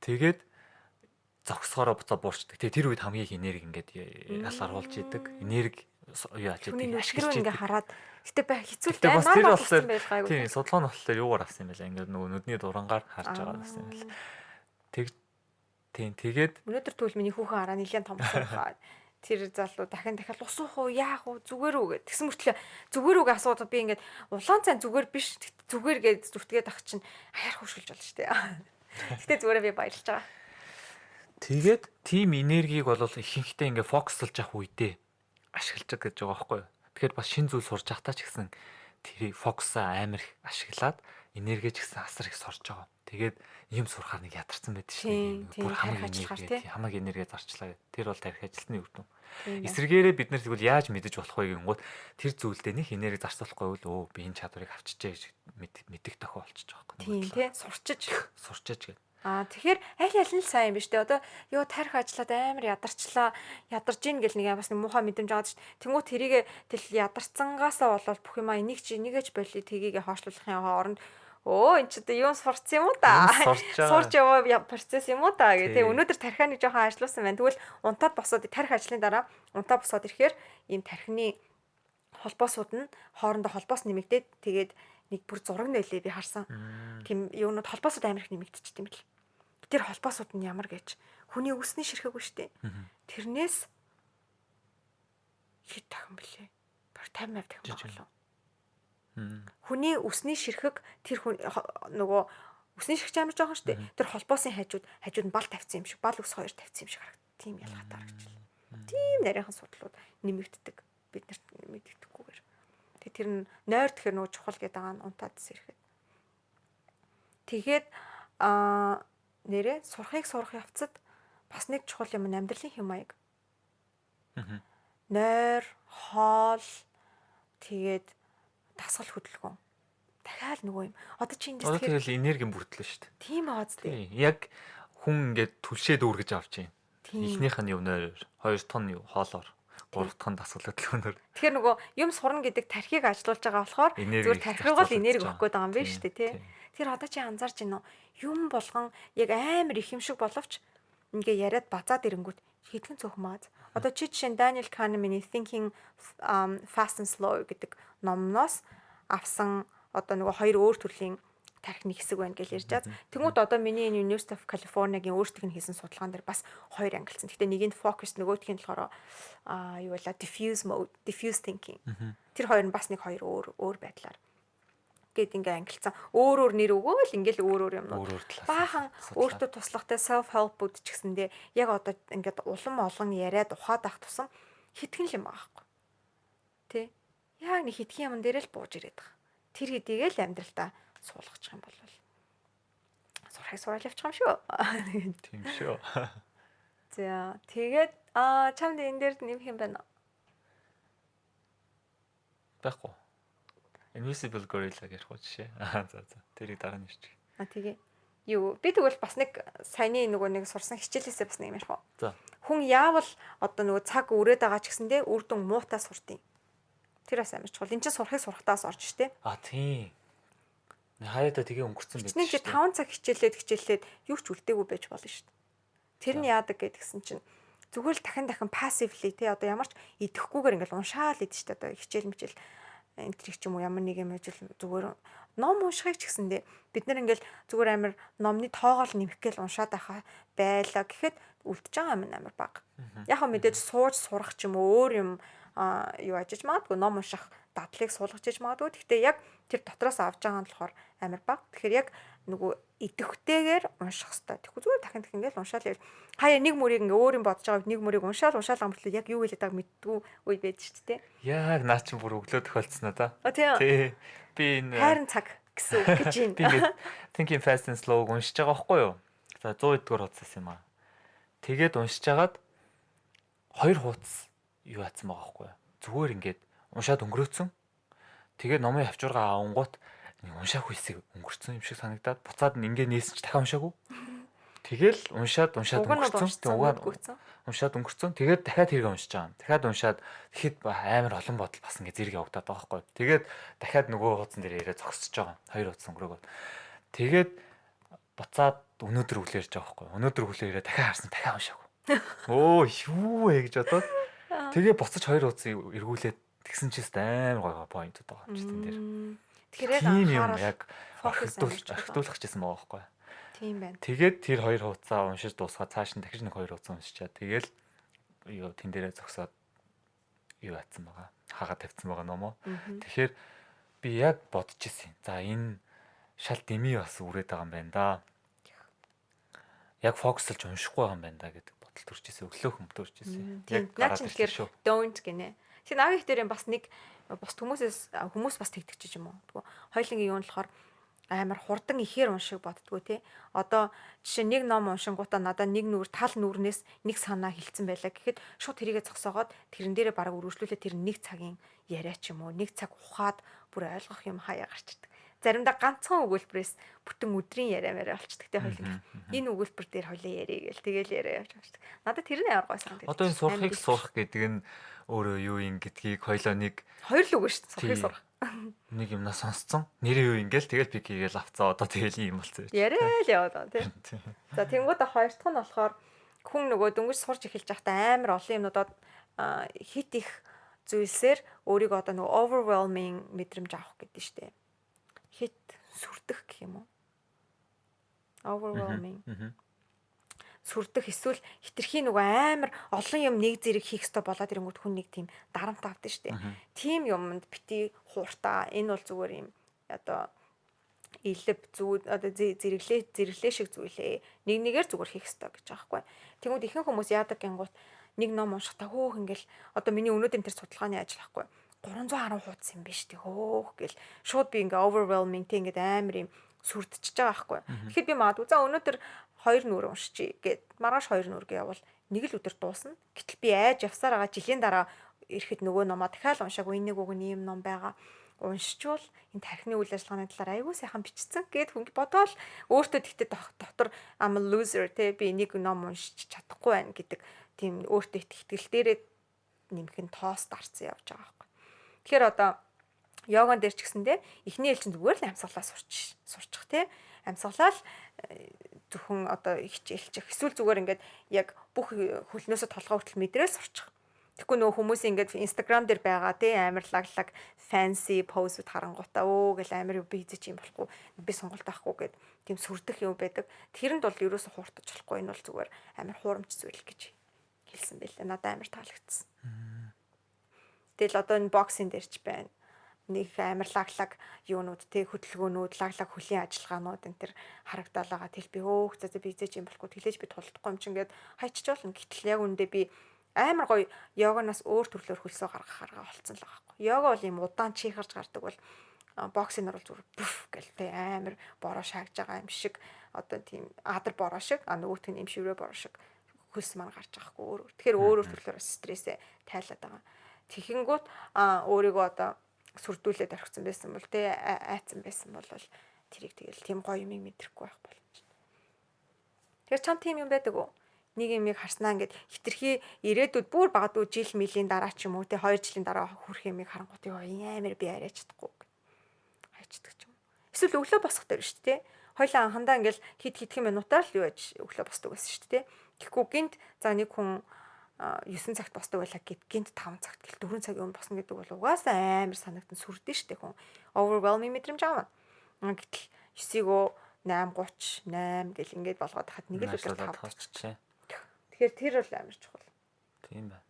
Тэгээд зогсохороо буцаа буурчдаг. Тэгээ тэр үед хамгийн их энерги ингээд ялгаруулж идэг. Энерги юу яаж Хүний идэг ашиглаж ингээ идэг. хараад гэтээ бай хэцүү Гэтэ бас тэр болохоор байл гайгүй. тийм судалгаа нь болохоор юугаар авсан юм бэ? Ингээд нөгөө нүдний дурангаар харж байгаа гэсэн юм байна. Тэг тийм тэгээд Өнөөдөр тэгвэл миний хүүхэн араа нэлээд том болсон. Тэр залуу дахин ус уух уу, яах уу, зүгээр үү гэд. Тэгсэн мөртлөө зүгээр үг асуудаг би ингээд улаан цай зүгээр биш зүгээр гэж зүтгээд ах чинь хаяр хөшгөлж болно шүү дээ. Гэтэ зүгээрээ би баярлж байгаа. тэгээд тим энергийг бол ихэнхдээ ингээ фокуслж явах үедээ ашиглаж гэж байгаа байхгүй юу? Тэгэхээр бас шин зүйл сурж явахдаа ч гэсэн тэр фокусаа амар их ашиглаад энерги ч гэсэн асар их сорж байгаа. Тэгээд юм сурахаар нэг ядарсан байдаг шүү дээ. Бүр хамаг энерги зарчлаа. Тэр бол тарих ажилтны үр дүн. Эсвэргээрээ бид нар тэгвэл яаж мэдэж болох вэ гингүүт тэр зүйлдээ нэг энерги зарцуулахгүй бол би энэ чадварыг авчижээ гэж мэдэх тохиол болчихж байгаа юм. Тийм тий сурчиж гэдэг. Тэгэхээр аль нь л сайн юм биш үү? Одоо ёо тарих ажиллаад амар ядарч ийн гэл нэг бас нэг муухай мэдрэмж аваад шүү дээ. Тэнгуут тэрийг тэл ядарцсангаасаа болол бүх юмаа энийгэж болий тгийгээ хоошлуулахын оронд өө эн чи одоо юм сурцсан юм уу да? Сурч яваа процесс юм уу да гэдэг. Өнөөдөр тархиа нэг жоохон ажилласан байна. Тэгвэл унтаад босоод тарих ажлын дараа унтаа босоод ирэхээр ийм тархины холбоосууд нь хоорондоо холбоос нэмэгдээд тэгээд нэг бүр зураг нөлөө би харсан. Тийм юунууд холбоосууд амар их нэмэгдчихсэн юм бэл. Тэр холбоосууд нь ямар гэж хүний үсний ширхэггүй шүү дээ. Тэрнээс хэд дахин блэ? Бэр 50% дахин болов. Хүний үсний ширхэг тэр нөгөө үсний ширхэг амар жоохон шүү дээ. Тэр холбоосын хажууд нь бал тавьсан юм шиг, бал ус хоёр тавьсан юм шиг харагдав. Тийм ялгаатай харагдчихлаа. Тийм нарийнхан судлууд нэмэгддэг. Бид нарт мэддэггүйгээр. Тэгээ тэр нь нойр тэгэхээр нөгөө чухал гэдэг байгаа нь унтаад ирэхэд. Тэгээд нэрээ сурахыг сурах явцад бас нэг чухал юм амьдралын хэм маяг. Нойр, хоол тэгээд дасгал хөдөлгөөн. Дахиад нөгөө юм. Одоо чи эндээс тэгэхээр энергийн бүрдлээ шүү дээ. Тийм аа зү. Яг хүн ингээд түлшээ дүүргэж авч юм. Эхнийх нь юу нойр, 2 тонн юу хоолоор, 3 тонн дасгал хөдөлгөөнөөр. Тэгэхээр нөгөө юм сурна гэдэг тархийг ажилуулж байгаа болохоор зүгээр тархиг бол энерги өгөх гээд байгаа юм байна шүү дээ, тий. Тэгэхээр одоо чи анзаарч байна уу? Юм болгон яг амар их юм шиг боловч ингээ яриад базаад ирэнгүүт хитгэн цөөхөн мааз. Одоо чи жишээ нь Daniel Kahneman-ийн Thinking Fast and Slow гэдэг номноос авсан одоо нөгөө хоёр өөр төрлийн тархины хэсэг байна гэж ярьж байгаа. Тэнгүүд одоо миний энэ University of California-гийн өөрсдийнх нь хийсэн судалгаан дээр бас хоёр ангилсан. Гэхдээ нэг нь focus нөгөөх нь болохоор юу вэ? Diffuse mode, diffuse thinking. Тэр хоёр нь бас нэг хоёр өөр байдлаар гээд ингээ ангилцсан. Өөр нэр өгөөл ингээл өөр юмнууд. Баахан өөртөө туслахтай self help бүд ч гэсэндээ яг одоо ингээд улам олон яриад ухаад авах тусам хитгэн юм байгаа хгүй. Тэ? Яг нэг хитгэн юм дээр л бууж ирээд байгаа. Тэр хэдийгээ л амьдралтаа суулгачих юм бол сурахыг сураал явчих юм шүү. Тийм шүү. За тэгээд чамд энэ дээр нэмэх юм байна уу? Байхгүй. Invisible Gorilla гэх хөө жишээ. За. Тэрийг дараа нь ирчих. Тэгээ. Юу, би тэгвэл бас нэг саяны нөгөө нэг сурсан хичээлээсээ бас нэг юм ярих уу? За. Хүн яавал одоо нөгөө цаг өрөөд байгаа ч гэсэндээ үр дүн муутаа суртыг. Тэр бас амар чухал. Энд чинь сурахыг сурахтаас орж штэ. Тийм. Хаяада тэгээ өнгөрцөн байх. Чиний 5 цаг хичээлээд юу ч үлдээгүй байж болно штэ. Тэр нь яадаг гэдгсэн чинь зүгээр л дахин пассивли тий одоо ямар ч идэхгүйгээр ингээл уншаал идэв штэ одоо хичээл мичээл энэ тэр ч юм уу ямар нэг юм ажил зүгээр ном уншихыг ч гэсэндээ бид нар ингээл зүгээр амар номны тоогоол нэмэх гээл уншаад байхаа байлаа гэхэд үлдэж байгаа юм амар бага. Яг хөө мэдээж сууж сурах ч юм өөр юм юу ажиж магадгүй ном унших дадлыг суулгаж иж магадгүй. Гэхдээ яг тэр дотроос авч байгаа нь болохоор амар бага. Тэгэхээр яг нөгөө идэвхтэйгээр унших хэрэгтэй. Тэгэхгүй зүгээр дахин ингээл уншаал яа. Хаяа нэг мөрийг ингээ өөр юм бодож байгаа нэг мөрийг уншаал амтлаа яг юу хэлээд байгааг мэддэггүй үе байдаг шүү дээ. Яг наа чи бүр өглөө тохиолдсноо да. Тий. Би энэ хайрын цаг гэсэн үг гэж юм. Би ингээ Thinking Fast and Slow уншиж байгаа байхгүй юу? За 100 эдгээр хуудас юм аа. Тэгээд уншиж агаад хоёр хуудас юу яатсан байгаа байхгүй юу? Зүгээр ингээд уншаад өнгөрөөцөн. Тэгээд номын авчургаа авангууд нэг уншаагүй хэсэг өнгөрцөн юм шиг санагдаад буцаад нь ингээд нээсэн чи дахиад уншаагүй. Тэгэл уншаад Уг нь бол өнгөрцөн. уншсан, өнгөрцөн. Уншаад өнгөрцөн. Тэгээд дахиад хэрэг уншиж байгаа юм. Дахиад уншаад тэгэхэд амар олон бодол бас ингээд зэрэг явагдаад байгаа байхгүй. Тэгээд дахиад нөгөө хуудсан дээр ирээ зогсож байгаа. Хоёр хуудас өнгөрөөгөө. Тэгээд буцаад өнөөдөр хүлээж байгаа байхгүй. Өнөөдөр хүлээрээ дахиад харсан дахиад уншаагүй. Оо юу вэ гэж бодоод тэгээ буцаж хоёр хуудсыг эргүүлээд тэгсэн чист амар гоё поинтууд байгаа юм чи тэн дээр. Тэгэхээр Тийм юм анхаарал яг фокус архитуулах гэсэн байгаа байхгүй. тийм байна. Тэгээд тэр хоёр хуудасаа уншиж дуусгаад цааш нь дахиж нэг хоёр хуудас уншичаад тэгэл юу тэн дээрээ зогсоод юу яатсан байгаа. Хагаа тавьсан байгаа номоо. Тэгэхээр би яг бодож ирсэн. За энэ шал дэмий бас үрээд байгаа юм байна да. Яг фокуслж уншихгүй байгаа юм байна да гэдэг бодол төрж ирсэн. Өглөөхөн төрж ирсэн. Яг гараад ирэхээр don't гинэ. Тэгээ нагийн дээр бас нэг бус хүмүүс бас тэгдэг ч юм уу. Хоёлынгийн юу нь болохоор амар хурдан ихээр уншиг боддгоо те. Одоо жишээ нэг ном уншингуудаа надад нэг нүур тал нүрнээс нэг санаа хилцсэн байлаа гэхэд шууд тэрийгэ зогсоогоод тэрэн дээрээ бараг үргэлжлүүлээ тэр нэг цагийн яриа ч юм уу нэг цаг ухаад бүр ойлгох юм хаяа гарч ирдэг. Заримдаа ганцхан өгүүлбэрээс бүтэн өдрийн яриа мэрэ болчдөг те хоёлын. Энэ өгүүлбэр дээр хоёлаа ярий гээл тэгэл яриа явж байгаа шүү дээ. Надад тэр нь амар гой санагдав. Одоо энэ сурахыг сурах гэдэг нь өөрөө юу юм гэдгийг хоёлоо нэг хоёр л үгүй шүү дээ. Сурахыг сурах. Нэг юмнаа сонсцсон. Нэр юу ингээл тэгэл пик хийгээл авцаа одоо тэгэл юм болцсон. Яриа л яваад байна тийм. За тэнгуүдэ хоёр дахь нь болохоор хүн нөгөө дөнгөж сурч эхэлж байхдаа амар олон юмнуудад хит их зүйлсээр өөрийгөө одоо нөгөө overwhelming мэдрэмж авах гэдэг нь шүү дээ. Хит сүрдэх гэх юм уу? Overwhelming. Сүрдэх эсвэл хитрхийн нөгөө амар олон юм нэг зэрэг хийх ёстой болоод ирэнгүүт хүн нэг тийм дарамт авдаг шүү дээ. Тим юмд бити хууртаа энэ бол зүгээр юм одоо илэв зүуд одоо зэрэглээ шиг зүйлээ нэг нэгээр зүгээр хийх ёстой гэж байгаа байхгүй. Тэгмүүд ихэнх хүмүүс яадаг гингууд нэг ном уншихтаа хөөх ингээл одоо миний өнөөдрийн тэр судалгааны ажил байхгүй. 310 хуудас юм биш тэг хөөх гэл шууд би ингээ overwhelming тэг ингээ амар юм сүрдчихэж байгаа байхгүй. Тэгэхэд би магадгүй за өнөөдөр 2 нүур уншчихъя гэд маргааш 2 нүргээ явал нэг л өдөр дуусна. Гэтэл би айж явсаар байгаа жилийн дараа ирэхэд нөгөө номоо дахиад уншаагүй энэ нэг үг нь ийм ном байгаа. Уншичвал энэ тархины үйл ажиллагааны талаар аягүй сайхан бичсэн гэд хүн бодоол өөртөө тэгтээ дотор I'm a loser те би нэг ном уншиж чадахгүй байна гэдэг тийм өөртөө итгэл дээрээ нэмэх нь тоос дарцсан явж байгаа байхгүй. Тэгэхээр одоо йоган дээр ч гэсэндээ эхний ээлжинд зүгээр л амьсгалаа сурчих те амьсгалаа л зөвхөн одоо хичээлчих эсвэл зүгээр ингээд яг бүх хөлнөөсөө толгой хүртэл мэдрээл сурчих. Тэгэхгүй нөгөө хүмүүс ингээд Instagram дээр байгаа тий амар лаглаг fancy pose-уд харангуйтаа өө гэл амар би хийж юм болохгүй би сонголт авахгүй гэд тийм сүрдэх юм байдаг. Тэрэнд бол ерөөсө хууртаж болохгүй энэ бол зүгээр амар хуурамч зүйл гэж хэлсэн байлаа. Надад амар таалагдсан. Тэгэл одоо энэ боксинг дээр ч байна. Нэг амар лаглаг юунууд те хөдөлгөөнүүд лаглаг хөлийн ажиллагаанууд энэ төр харагдал байгаа. Тэл би өөх за би хийж юм болохгүй тэлээж би тулдахгүй юм чинь гээд хайчиж болно. Гэтэл яг үндэ би амар гоё йоганаас өөр төрлөөр хөлсөө гаргахаараа болцсон л байгаа байхгүй. Йога бол юм удаан чихарж гардаг бол боксинг бол зүгээр бүф гэл те амар бороо шаагдж байгаа юм шиг одоо тийм адар бороо шиг нөгөөх нь юм шиврээ бороо шиг хөлс маань гарч байгаахгүй өөр. Тэгэхээр өөр төрлөөр стрессээ тайлаад байгаа. Тэгэхэнгүүт өөрийгөө одоо сүрдүүлээд орхисон байсан бол те айцсан байсан бол тэрийг тэгэл тийм гоё юм мэдрэхгүй байх болно. Тэгэхээр чам тийм юм байдаг уу? Нэг юмыг харснаа ингээд хитрхи ирээдүйд бүр багдгүй жил мөлийн дараа ч юм уу те 2 жилийн дараа хүрэх юмыг харангуут ёо амар би арайч чадахгүй хайчдаг ч юм. Эсвэл өглөө босох дээр шүү дээ те. Хойлоо анхандаа ингээд хидхэн минутаар л юу яж өглөө босдог байсан шүү дээ те. Тэгэхгүй гинт за нэг хүн 9 цагт босдог байлаа гэд гинт 5 цагт гэл 4 цагийн өмнө босно гэдэг бол угаасаа амар санагдан сүрдэн штэ хүн. Overwhelming мэдрэмж аавна. Гэтэл 9-өө 8:38 гэл ингээд болгоод хахад нэг л өдөр 5 болчихжээ. Тэгэхээр тэр бол амар чухал. Тийм байна.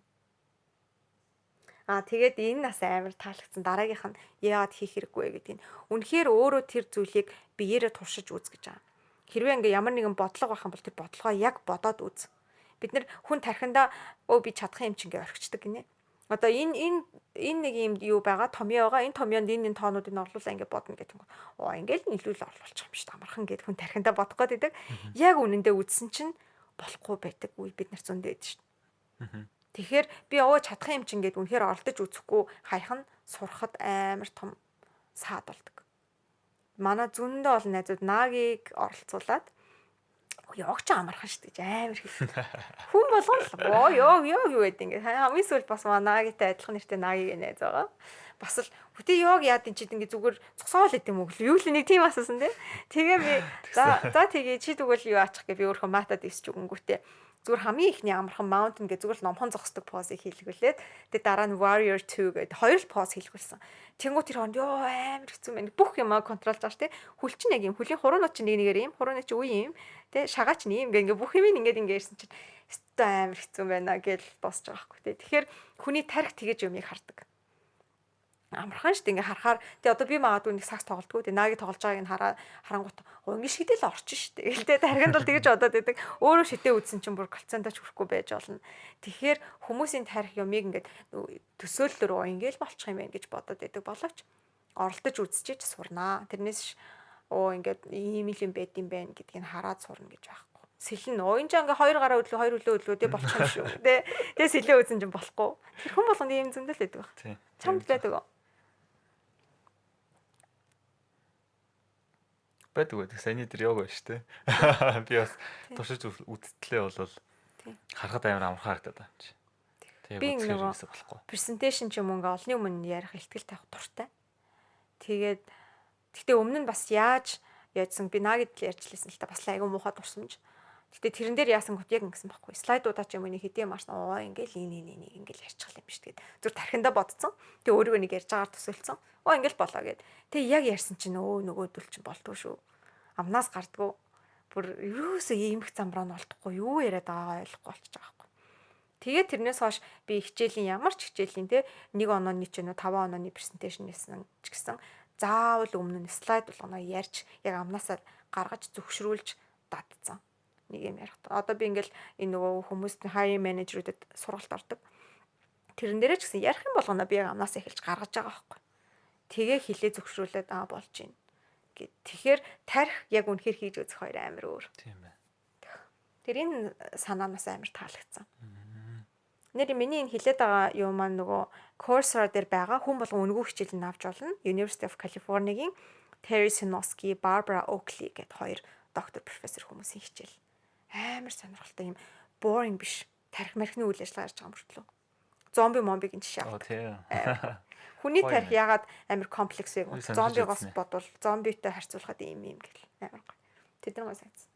Тэгээд энэ нас амар таалагдсан дараагийнх нь яагаад хийх хэрэггүй гэдэг нь. Үнэхээр өөрөө тэр зүйлийг биеэрээ туршиж үз гэж байгаа. Хэрвээ ингээ ямар нэгэн бодлого байх юм бол тэр бодлогоо яг бодоод үз. Бид нар хүн тархиндаа би чадах юм чи ингээ орхичдаг гинэ. Одоо энэ нэг юм юу байгаа томьёо байгаа энэ томьёонд энэ тоонуудыг орлуулаа ингээ бодно гэдэг юм. Ингээл нийлүүл орлуулчих юм шүү дээ. Амархан гэд хүн тархиндаа бодох гээд байдаг. Яг үнэндээ үзсэн чинь болохгүй байдаг үе бид нар зөндөө байдаг шүү дээ. Тэгэхээр би чадах юм чинь ингээд үнэхээр оролдож үзэхгүй хаях нь сурахад амар том саад болдог. Манай зүүндээ бол найзууд Нагийг оролцуулаад яг ч амархан шүү дээ амар хэл. Хүн болгон л юу гэдэг ингээд хамгийн сүүл бас Нагитай адилхан нэртэй Нагийг найз байгаа. Бас л хөтэ яг яад энэ чи ингээд зүгээр цогсоол идэм өглөө. Юу л нэг тийм асуусан тий. Тэгээ би за тэгээ чи тэгвэл юу аачих гэ би өөрөө матад исч өгөнгүүтээ. Зүгээр хамгийн ихний амархан mountain гэж зүгээр л номхон зогсдог позыг хийлгүүлээд тэгээ дараа нь warrior 2 гэдэг хоёр л поз хийлгүүлсэн. Тэнгуү тэр хонд ёо амар хэцүү мэн бүх юмаа контролж байгаа штэ. Хүл чинь яг юм хөлийн хуруунууд чинь нэг нэгээр юм хурууны чи үе юм. Тэ шагаа чинь юм ингээ бүх юм ингээд ирсэн чинь өстой амар хэцүү байна гэж дуусч байгаа байхгүй тэ. Тэгэхээр хүний тарих тэгэж юмыг хардаг. Амархан шүү дээ ингээ харахаар тэгээ одоо би магадгүй нэг сакс тоглолтгүй тэгээ Наги тоглож байгааг нь харангуут ингээ шидэл орчин шүү дээ. Гэлтэй тархинд бол тэгэж бодоод байдаг. Өөрөө шидээ үзсэн чинь бүр колцондоо ч хүрэхгүй байж болно. Тэгэхээр хүмүүсийн тарих юмыг ингээ төсөөллөөр ингээл болчих юм байна гэж бодоод байдаг боловч оролдож үзчихэж сурнаа. Тэрнээс ингээд ийм юм байд юм байна гэдгийг хараад сурна гэж байхгүй. Сэлэн энэ ч ингээ хоёр гараа өдлөө хоёр өглөө тэгээ болчих юм шүү. Тэгээ сэлээ үзэн чинь болохгүй. Тэр хүн болгонд ийм зөндөл байдаг баг. Чамд лээдэг. Байдаг. Саяны тэр яг байна шүү дээ. Би бас туршиж үзтлээ бол харахад амар амархан харагдаад байна чи. Би нөгөө presentation ч юм ингээ олны өмнө ярих ихтгэл тавих дуртай. Тэгээд гэхдээ өмнө нь бас яажсан би Нагид л ярьжлээсэн л та бас айгүй муухай дурсамж. Гэхдээ тэрэн дээр яасан гот яг ингэсэн байхгүй. Слайдуудаа ч юм уу нэг хэдийн марсан ингээл ингээл ярьчих юм биш тэгээд зүр тархиндаа бодцсон. Тэгээ өөрийгөө нэг ярьж байгаагаар төсөөлцөн. Ингээл болоо гэд. Тэгээ яг ярьсан чинь нөгөөдөл чинь болтгоо шүү. Амнаас гардггүй. Бүр юусоо иймх замбраа нь олдохгүй юу яриад байгаагаа ойлгохгүй болчих байгаа байхгүй. Тэгээ тэрнээс хойш би хичээлийн ямар ч хичээлийн те 1 онооны ч нөө 5 онооны презентацийн нэсэн ч гэсэн заавал өмнө нь слайд болгоно ярьж яг амнаасаа гаргаж зөвшрүүлж датцсан. Нэг юм ярих. Одоо би ингээл энэ нөгөө хүмүүсийн hiring manager-удэд сургалт ордог. Тэрэн дээрээ ч гэсэн ярих юм болгоно би яг амнаасаа эхэлж гаргаж байгаа байхгүй. Тэгээ хилээ зөвшрүүлээд болж байна. Тэгэхээр тарих яг үнэхээр хийж үзэх хоёр амар өөр. Тийм байна. Тэр энэ санаанаас амар таалагдсан. Нэр миний энэ хилээд байгаа юм маань нөгөө Coursera дээр байгаа хүн болгон үнэгүй хичээлийг авч болно. University of California-гийн Terry Sinosky, Barbara Oakley гэдэг хоёр доктор профессор хүмүүсийн хичээл. Амар сонирхолтой юм. Boring биш. Тарих мархины үйл ажиллагаа ярьж байгаа мөртлөө. Зомби момбиг энэ жишээ авдаг. Хүний тарих ягаад амар комплекс вэ? Зомбигоос бодвол зомбитой харьцуулахад ийм гэл амар гоё. Тэдний сайц.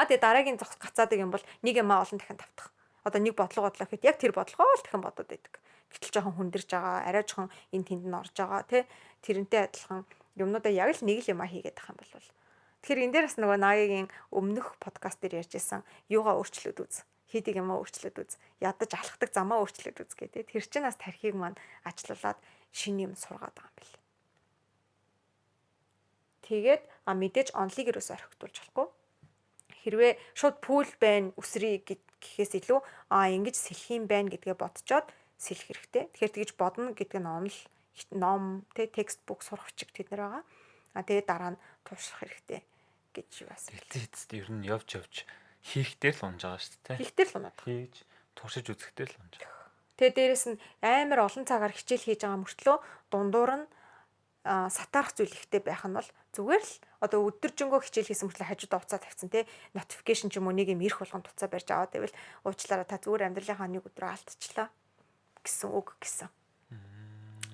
Тэгээ дараагийн зогс гацаадаг юм бол нэг юм олон дахин тавтах. Одоо нэг бодлого бодлоо гэхэд яг тэр бодлогоо л дахин бодоод байдаг. Гэтэл жоохон хүндэрж байгаа, арай жоохон энэ тэнд нь орж байгаа тий. Тэрнтэй адилхан юмнуудаа яг л нэг л юм хийгээд байгаа юм бол. Тэгэхээр энэ дээрээс нөгөө Нагийн өмнөх подкаст дээр ярьжсэн юугаа өөрчлөөд үз. Хийдэг юм өөрчлөөд үз. Ядаж алхдаг замаа өөрчлөөд үз гэдэг. Тэр чинь бас тархийг маань ажилуулад шинэ юм сургаад байгаа юм бэл. Тэгээд мэдээж онлыг юус орхитуулж болохгүй. Хэрвээ шууд пул байна, үсрий гэхээс илүү ингэж сэлэх юм байна гэдгээ бодцоод сэлэх хэрэгтэй. Тэгэхээр тэгж бодно гэдэг нь онл ном, текстбук сурах чиг тэд нар байгаа. Тэгээд дараа нь туушрах хэрэгтэй гэж бас. Эцэст ер нь явж хийхдээ л унж байгаа шүү дээ. Хийхдээ л унаад. Хийж туршиж үзэхдээ л унж байгаа. Тэгээ дээрэс нь амар олон цагаар хичээл хийж байгаа мөртлөө дундуур нь сатаарах зүйл ихтэй байх нь бол зүгээр л одоо өдөржингөө хичээл хийсэн мөртлөө хажуудаа уцаа тавьсан те notification ч юм уу нэг юм ирэх болгон туцаа барьж аваад байвал уучлаарай та зүгээр амьдралынхаа нэг өдрөө алдчихлаа гэсэн үг гэсэн.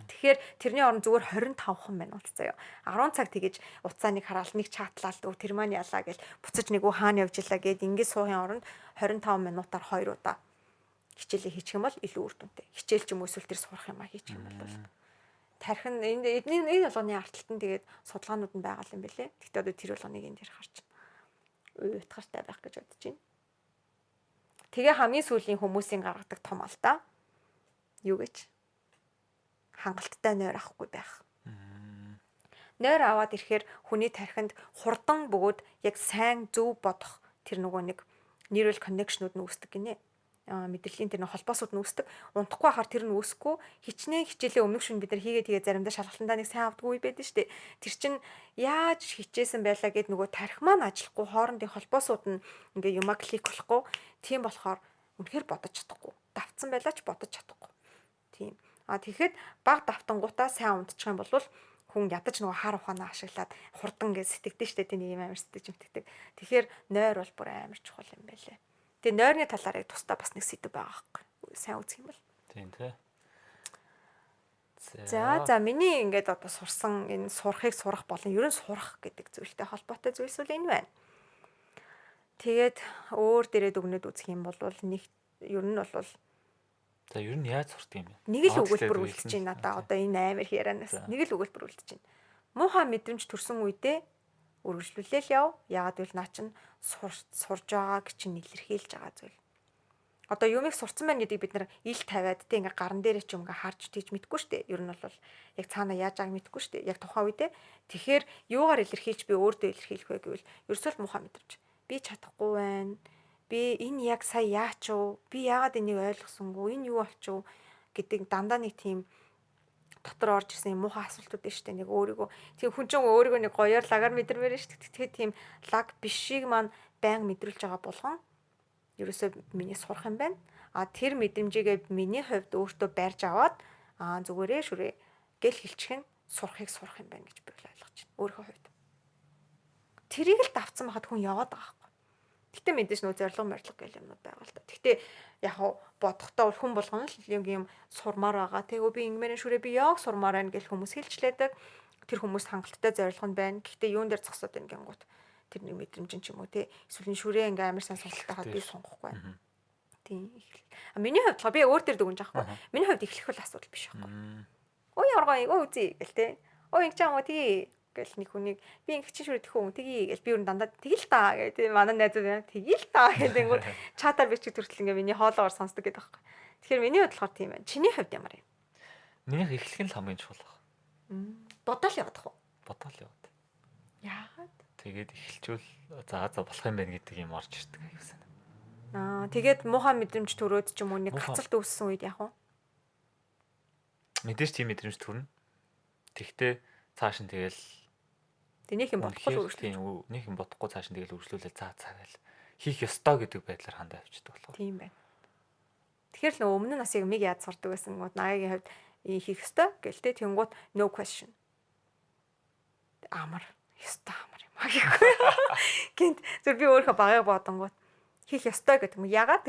Тэгэхээр тэрний орон зүгээр 25 минут заяа. 10 цаг тэгэж уцааныг хараал нэг чатлал тэр маань ялаа гэж буцаж нэг хаана явж илаа гэд ингээд суухийн оронд 25 минутаар 2 удаа хичээлээ хийчих юм бол илүү үр дүнтэй. Хичээл ч юм уу эсвэл тэр сурах юм хийчих юм бол тархин энэ болгоны арталтан тэгээд судалгаанууд нь байгаа юм бэлээ. Гэхдээ одоо тэр болгоныг энэ дээр харж байна. Утгаартай байх гэж бодож байна. Тэгээ хамгийн сүүлийн хүмүүсийн гаргадаг том алдаа юу гэж? Хангалттай нойр авахгүй байх. Нойр аваад ирэхээр хүний тархинд хурдан бөгөөд яг сайн зөв бодох тэр нөгөө нэг neural connection-ууд нь үүсдэг гинэ. Мэдрэлийн тэр холбоосууд нь үүсдэг. Унтахгүй хахаар тэр нь үүсэхгүй. Хичнээн хичээлээ өмнөх шөнө бид нар хийгээд заримдаа шалгалтандаа нэг сайн авдаггүй байдаг шүү дээ. Тэр чинь яаж хичээсэн байлаа гэд нөгөө тархи маань ажиллахгүй хоорондын холбоосууд нь ингээ юмаа клик болохгүй. Тийм болохоор үнэхээр бодож чадахгүй. Давтсан байлаа ч бодож чадахгүй. Тийм. Тэгэхэд баг давтангуудаа сайн унтчих юм бол хүн ядаж нөгөө хар ухаанаа ашиглаад хурдан гэж сэтгэдэж штэ тийм ийм амар сэтгэж юмтдаг. Тэгэхээр нойр бол бүр амар чухал юм байлээ. Тэгээ нойрны талаар яг тусдаа бас нэг сэдв байгаа байхгүй. Сайн үзэх юм бол. Тийм тий. За миний ингээд одоо сурсан энэ сурахыг сурах болон ер нь сурах гэдэг зүйлтэй холбоотой зүйлс үл энэ байна. Тэгээд өөр дээрээ дүгнээд үзэх юм бол нэг ер нь бол за ер нь яаж сурдаг юм бэ? нэг л өгүүлбэр үлдэж байна надаа одоо энэ амар ярианаас нэг л өгүүлбэр үлдэж байна. Муухай мэдрэмж төрсөн үедээ үргэлжлүүлээл яв. Яагаад гэвэл наа чин сурж байгааг чинь илэрхийлж байгаа зүйл. Одоо юмыг сурцсан байна гэдгийг бид нар ил тавиад тэ ингээ гарн дээрээ ч юм ингээ харж тийж мэдгүй штэ. Ер нь бол яг цаана яаж байгааг мэдгүй штэ. Яг тухайн үедээ. Тэгэхээр юугаар илэрхийлж би өөртөө илэрхийлэх вэ гэвэл ерөөсөө л муухай мэдрэмж. Би чадахгүй байна. Би энэ яг сая яач вэ? Би яагаад энийг ойлгосонгүй? Энэ юу болчих вэ гэдэг дандаа нэг тийм дотор орж ирсэн юм муухай асуултууд дээ штэ. Нэг өөрийгөө тийм хүн чинь өөрийгөө нэг гоёор лагаар мэдэрмээр штэ. Тэгэхээр тийм лаг бишийг маань байнга мэдрүүлж байгаа болгон ерөөсөө миний сурах юм байна. Тэр мэдрэмжийгээ миний хувьд өөртөө барьж аваад зүгээрээ шүрээ гэл хэлчих нь сурахыг сурах юм байна гэж би ойлгож байна. Өөрийнхөө хувьд. Тэрийг л давцсан байхад хүн яваад байгаа байхгүй. Гэтэ мэдээж нөө зориг морилго гэл юмнууд байгаа л та. Гэтэ яг бодохдоо хүн болгоно л юм сурмаар байгаа. Тэгээ би ингэмээр шүрээ би яг сурмаар байна гэл хүмүүс хэлчлээдэг. Тэр хүмүүс хангалттай зориг нь байна. Гэхдээ юун дээр зогсоод байна гингууд тэр нэг мэдрэмж ч юм уу те эсвэл шүрээ ингээм амар сайн сонголттой хаад би сонгохгүй байна. Тийм. Миний хувьд би өөр төр дүгнж аахгүй. Миний хувьд эхлэх бол асуудал биш байхгүй. Ой оргоо үзье гэл те. Ой ингэ ч юм уу тий гэл нэг хүнийг би ингэ чинь шүрээ тэхүү тгий гэл би өөр дандаа тэгэл та гэдэг манай найзууд байна. Тэгэл та гэдэг нь чатаар бичиг төртөл ингээ миний хоолоогоор сонсдог гэдэг байхгүй. Тэгэхээр миний хувьд болохоор тийм байна. Чиний хувьд ямар юм? Миний эхлэх нь л хамгийн чухал байна. Бодоол явах уу? Бодоол яваад. Яагаад? Тэгээд эхэлжүүл за болох юм байна гэдэг юм орж ирдэг аюу санаа. Тэгээд муухай мэдрэмж төрөөд ч юм уу нэг гацалт үүссэн үед яах вэ? Мэдээж тийм мэдрэмж төрнө. Тэгтээ цааш нь тэгэл нэг юм бодохгүй үргэлжлүүлж. Нэг юм бодохгүй цааш нь тэгэл үргэлжлүүлээ цаагаал хийх ёстой гэдэг байдлаар хандаа авчдаг болохоор. Тийм байна. Тэгэхээр л өмнө нь бас яг миг яад сурдаг байсан гот наагийн хувьд хийх ёстой гэлтэй тэнгуут no question. Амар ёстой амар юм аа гэхгүй. Гинт зөв би өөрөө багыг бодонгууд хийх ёстой гэдэг юм. Ягаад?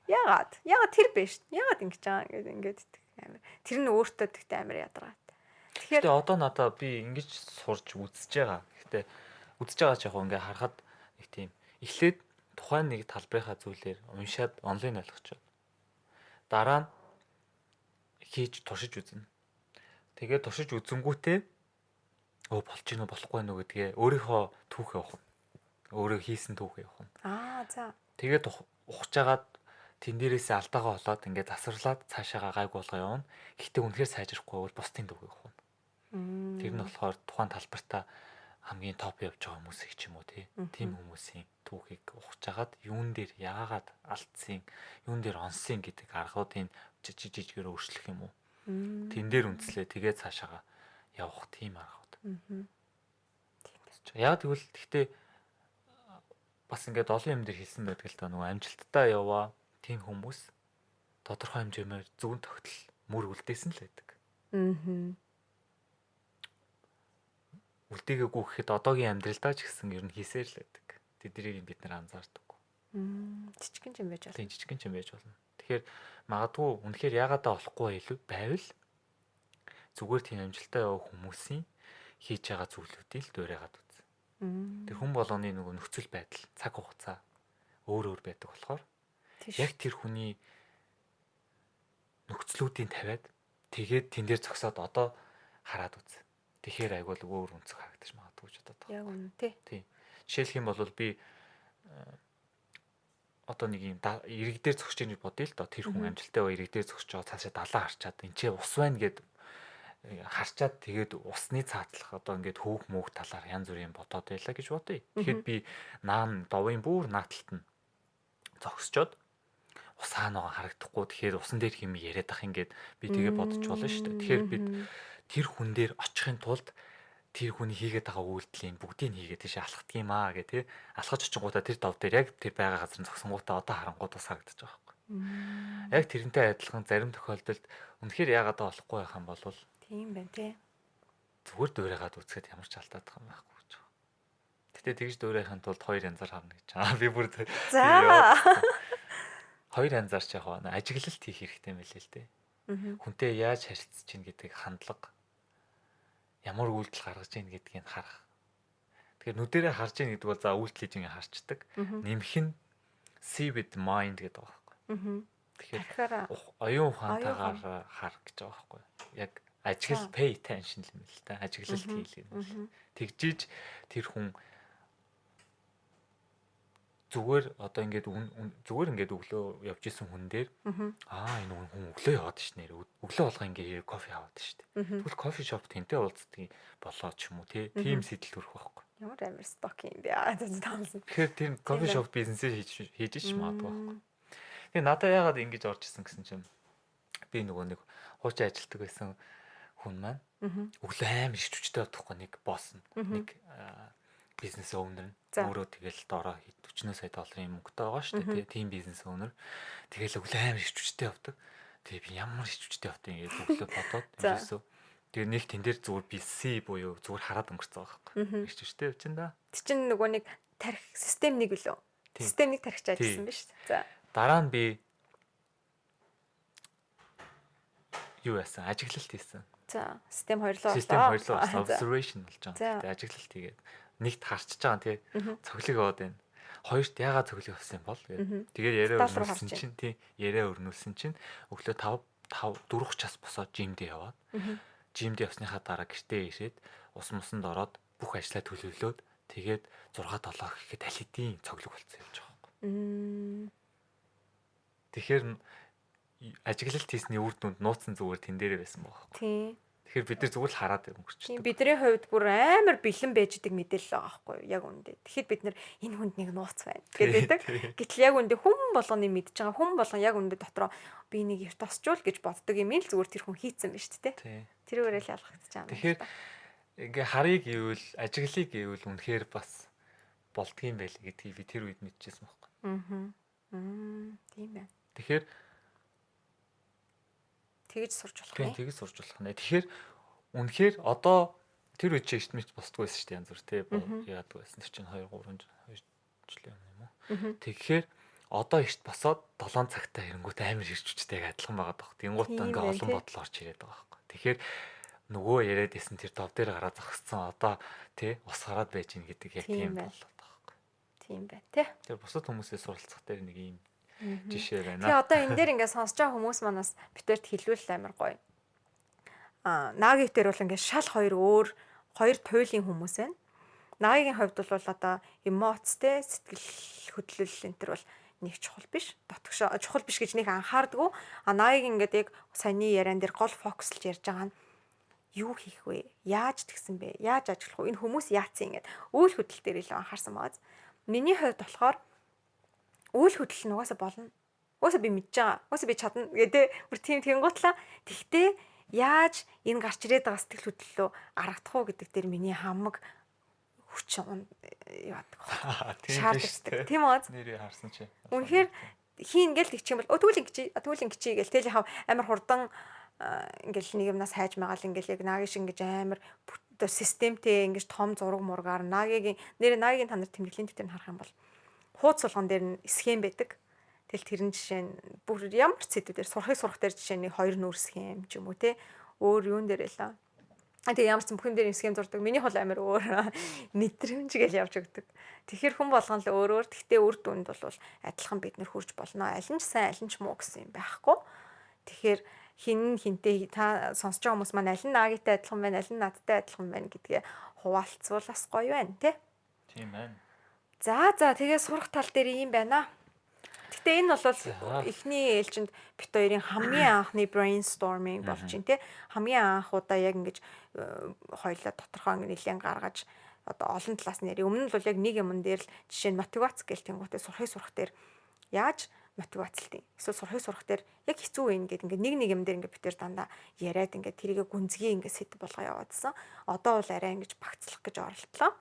Ягаад тэр биш. Ягаад ингэж байгаа ингээд амар. Тэр нь өөртөө тэгтээ амар ядаргаад. Тэгэхээр одоо надаа би ингэж сурж үзэж байгаа. Гэхдээ үзэж байгаа ч яг ингээ харахад нэг тийм эхлээд тухайн нэг талбарынхаа зүйлээр уншаад онлайн ойлгочиход дараа нь хийж туршиж үзнэ. Тэгээд туршиж үзэнгүүтээ болж гинөө болохгүй нөө гэдгээ өөрийнхөө түүхээ явах. Өөрөө хийсэн түүхээ явах. За. Тэгээд ухаж жагаад тэн дээрээсээ алдаагаа болоод ингээд засварлаад цаашаагаа гайг болгоо явна. Гэхдээ үнэхээр сайжрахгүй бол бусдын түүхээ явах. Тэр нь болохоор тухайн талбартаа хамгийн топ явж байгаа хүмүүсийг ч юм уу тийм хүмүүсийн түүхийг ухаж жагаад юун дээр яагаад алдсан, юун дээр онсон гэдэг аргуудыг жижиггээр өөрчлөх юм уу. Тэн дээр үндэслээ тэгээд цаашаагаа явах тийм аргууд. Яг тэгвэл гэхдээ бас ингээд олон юм дээр хэлсэн байдаг л та нөгөө амжилттай яваа тийм хүмүүс тодорхой хэмжээгээр зөвхөн тогтол мөр үлдээсэн л байдаг. Үлдээгээгүй гэхэд одоогийн амьдралдаа ч гэсэн ер нь хийсээр л байдаг. Тэднийг бид нар анзаардаг. Жижигэн ч юм байж болно. Тийм жижигэн ч юм байж болно. Тэгэхээр магадгүй үнэхээр яагаадаа болохгүй байвал зүгээр тийм амжилттай яваа хүмүүсийн хийж байгаа зүйлүүдийг л дуурайгаад үз. Тэр хүн болгоны нөгөө нөхцөл байдал, цаг хугацаа өөр байдаг болохоор яг тэр хүний нөхцлүүдийн тавиад тэгээд тэн дээр зогсоод одоо хараад үз. Тэгэхээр айгуул өөр үнцэг харагдаж магадгүй ч бодоод байна. Яг үнэ тий. Жишээлх юм бол би одоо нэг юм ирэг дээр зогсож байгаа гэж бодъё л доо. Тэр хүн амжилттай ба ирэг дээр зогсож байгаа цаашаа далаа харчаад энэ ч ус байна гэд харчаад тэгээд усны цаатлах одоо ингээд хөөх мөөх талаар янз бүрийн бодоод байлаа гэж бодъё. Тэгэхэд би наан довын бүр нааталт нь зогсчоод ус хаанаа харагдахгүй. Тэгэхээр усан дээр хэм яриад ах ингээд би тэгээ бодож болно шүү дээ. Тэгэхээр бид тэр хүн дээр очихын тулд тэр хүний хийгээд байгаа үйлдэлийн бүгдийг хийгээд тийш алхах юм аа гэх тий. Алхаж очингуудаа тэр дов дээр яг тэр байгаа газар зогсонгуудаа одоо харангууд бас харагдаж байгаа байхгүй. Яг тэрнтэй адилхан зарим тохиолдолд үнэхээр яагаад болохгүй байх юм бол Тийм байна тий. зүгээр дуурайгаад үзэхэд ямар ч алдаад байгаа юм байхгүй гэж байна. Гэтэ тэгж дуурайхын тулд хоёр янзаар харна гэж. Би бүр За. хоёр янзаар ч яг ажиглалт хийх хэрэгтэй юм билээ л дээ. Хүнтэй яаж харилцаж чинь гэдэг хандлага ямар үйлдэл гаргаж ийн гэдгийг харах. Тэгэхээр нүдэрээ харж ийн гэдэг бол за үйлдэл хийж ингээ харцдаг. Нэмэх нь see with mind гэдэг байгаа байхгүй. Тэгэхээр оюун ухаантайгаар хар гэж байгаа байхгүй. Яг ажиглал pay attention юм л та. Ажиглалт хийлээ. Тэгжиж тэр хүн зүгээр одоо ингээд зүгээр ингээд өглөө явж исэн хүн дээр энэ хүн өглөө яваад шнэ. Өглөө болго ингээд кофе аваад штэ. Тэгвэл кофе шоп тэнтэй уулздаг болоо ч юм уу тийм сэтэл төрөх байхгүй. Ямар амар сток юм бэ? Тэгэхээр тийм кофе шоп бизнесээ хийж ш магадгүй байхгүй. Тэгээ надад яагаад ингэж орж исэн гэсэн чинь би нөгөө нэг хуучин ажилтдаг байсан хүн маань өглөө амар их хүчтэй явдаггүй нэг босс нэг бизнес оунер өөрөө тэгэл доороо 40 сая долларын мөнгөтэй байгаа шүү дээ тийм бизнес оунер тэгэл өглөө амар их хүчтэй явдаг тэгээ би ямар их хүчтэй явдаг ингэж өглөө бодоод ерөөсөө тэгээ нэг тэн дээр зүгээр BC буюу зүгээр хараад өнгөрцөн байгаа байхгүй их хүчтэй явчихна да тий чинь нөгөө нэг тарих систем нэг үлээ систем нэг тарихч ажилласан ба шүү за дараа нь би юу яасан ажиглалт хийсэн за систем хоёрлоо observation болж байгаа тэгээ ажиглалт хийгээд нэгт харчиж байгаа тий цоглог яваад байна. Хоёрт яагаад цоглог явсан бол тэгээд яриа өрнүүлсэн чинь тий яриа өрнүүлсэн чинь өглөө 4 час босоод жимд яваад жимд явсныхаа дараа гэртээ ирээд ус мусанд ороод бүх ажлаа төлөвлөөд тэгээд 6 7 гэхэд аль хэдийн цоглог болцсон явж байгаа байхгүй. Тэгэхээр ажиглалт хийсний үр дүнд нууцсан зүгээр тэн дээрээ байсан байгаа байхгүй. Тий. Тэгэхээр бид нар зүгээр л хараад өнгөрчдөг. Бидний хувьд бүр амар бэлэн байж идэг мэдээлэл байгаа байхгүй яг үндэ. Тэгэхэд бид нар энэ хүнд нэг нууц байна гэдэг. Гэтэл яг үндэ хүн болгоны мэдж байгаа хүн болгон яг үндэ дотроо би нэг эрт тосчул гэж боддог юм ин л зүгээр тэр хүн хийцэн байна шүү дээ. Тэрүүгээр л ялгагдчих байгаа юм. Тэгэхээр ингээ харыг ивэл ажиглалыг ивэл үнэхээр бас болдгийм байл гэдгийг би тэр үед мэдчихсэн байхгүй. Тийм байна. Тэгэхээр тэгж сурч болох юм. Тэгж сурч болох нэ. Тэгэхээр үнэхээр одоо тэр үед чи эрт мэт босдгоо байсан шүү дээ янз бүр тий яадаг байсан. Тэр чинь 2 3 жил юм уу. Тэгэхээр одоо эрт босоод 7 цагтаа ирэнгүүт амар ирчвчтэйг адилхан байгаа даа. Тэнгуут ингээ олон бодол орж ирээд байгаа байхгүй. Тэгэхээр нөгөө яриад исэн тэр тов дээр гараа зогссон одоо тий ус хараад байж гин гэдэг яг тийм болоод байгаа байхгүй. Тийм бай тий. Тэр бусад хүмүүсээс суралцах дээр нэг юм жишээ байна. Тэгээ одоо энэ дээр ингээд сонсож байгаа хүмүүс манаас битэрт хэлвэл амар гоё. Нагийн дээр бол ингээд шал хоёр туйлын хүмүүс байна. Нагийн хувьд бол одоо эмоцтэй сэтгэл хөдлөл энэ төр бол нэг чухал биш. Дотгошоо чухал биш гэж нэг анхаардгүй. Нагийн ингээд яг саяны яриан дээр гол фокуслж ярьж байгаа нь юу хийх вэ? Яаж тэгсэн бэ? Яаж ажиллах вэ? Энэ хүмүүс яатсан ингээд үйл хөдлөл дээр илүү анхаарсан байгаа. Миний хувьд болохоор үйл хөдлөл нь угаасаа болно. Угаасаа би мэдж байгаа. Угаасаа би чадна гэдэг бүр тийм тэнгуутлаа. Тэгтээ яаж энэ гарч ирээд байгаа сэтгэл хөдлөлөө аргадах уу гэдэг дээр миний хамаг хүч яадаг. Шаардлагатай. Тийм үү? Нэрээ харсан чи. Үнэхээр хийн ингээл тэгчих юм бол тэгвэл ингэчий гээл тэл хав амар хурдан ингээл нэг юмнаас хайж магаал ингээл яг наагийн шиг ингэж амар системтэй ингэж том зураг мургаар наагийн та нар тэмдэглэлийн дэвтэр нь харах юм бол хуудас болгон дээр нь схем байдаг. Тэгэл тэрэн жишээ нь бүр ямар ч сэдвээр сурах дээр жишээ нь 2 нүүр схем ч юм уу те өөр юун дээр л. Тэгээ ямар ч бүхэн дээр схем зурдаг. Миний хол амар өөр мэдрэмж гэж явж өгдөг. Тэгэхээр хүн болгон л өөрөөр тэгтээ үр дүнд бол адилхан бид нэр хүрч болно. Аль нь сайн, аль нь ч муу гэсэн юм байхгүй. Тэгэхээр хинтээ та сонсож байгаа хүмүүс маань аль нь наагитай адилхан байна, аль нь надтай адилхан байна гэдгээ хуваалцвал бас гоё байна те. Тийм байна. За тэгээ сурах тал дээр юм байна. Гэтэ энэ бол эхний ээлжинд бит хоёрын хамгийн анхны brainstorming болж байна те. Хамгийн анх удаа яг ингэж хоёлаа тодорхой нэлээд гаргаж одоо олон талаас нэр. Өмнө нь бол яг нэг юмн дээр л жишээ нь мотивац гээл тэнгуүтэй сурах дээр яаж мотивацлтын. Эсвэл сурах дээр яг хэцүү юм ингээд нэг юм дээр ингээд битэр дандаа яриад ингээд тэрийг гүнзгий ингээд сэт болгоо яваадсан. Одоо бол арай ингэж багцлах гэж оролдлоо.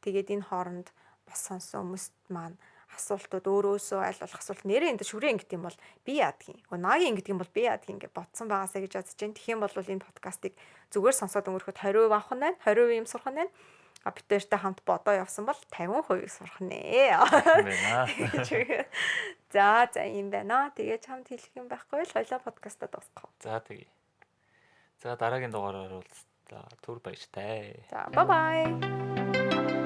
Тэгээд энэ хооронд бас сонсон хүмүүст маань асуултууд өөрөөсөө аль болох асуулт нэрээ энэ шүрээ ингэдэг юм бол би яадгийн. Нагийн ингэдэг юм бол би яадгийн гэж бодсон байгаасаа гэж бодож байна. Тэгэх юм бол энэ подкастыг зүгээр сонсоод өнгөрөхөд 20% авах нь байна. 20% юм сурах нь байна. Битээртэй хамт бодоо явсан бол 50% сурах нэ. За юм байна. Тэгээ чамд хэлэх юм байхгүй л хоёлаа подкастаа дуусгах. За тэгье. За дараагийн дугаараар уулзлаа. Түр баяртай. За bye bye.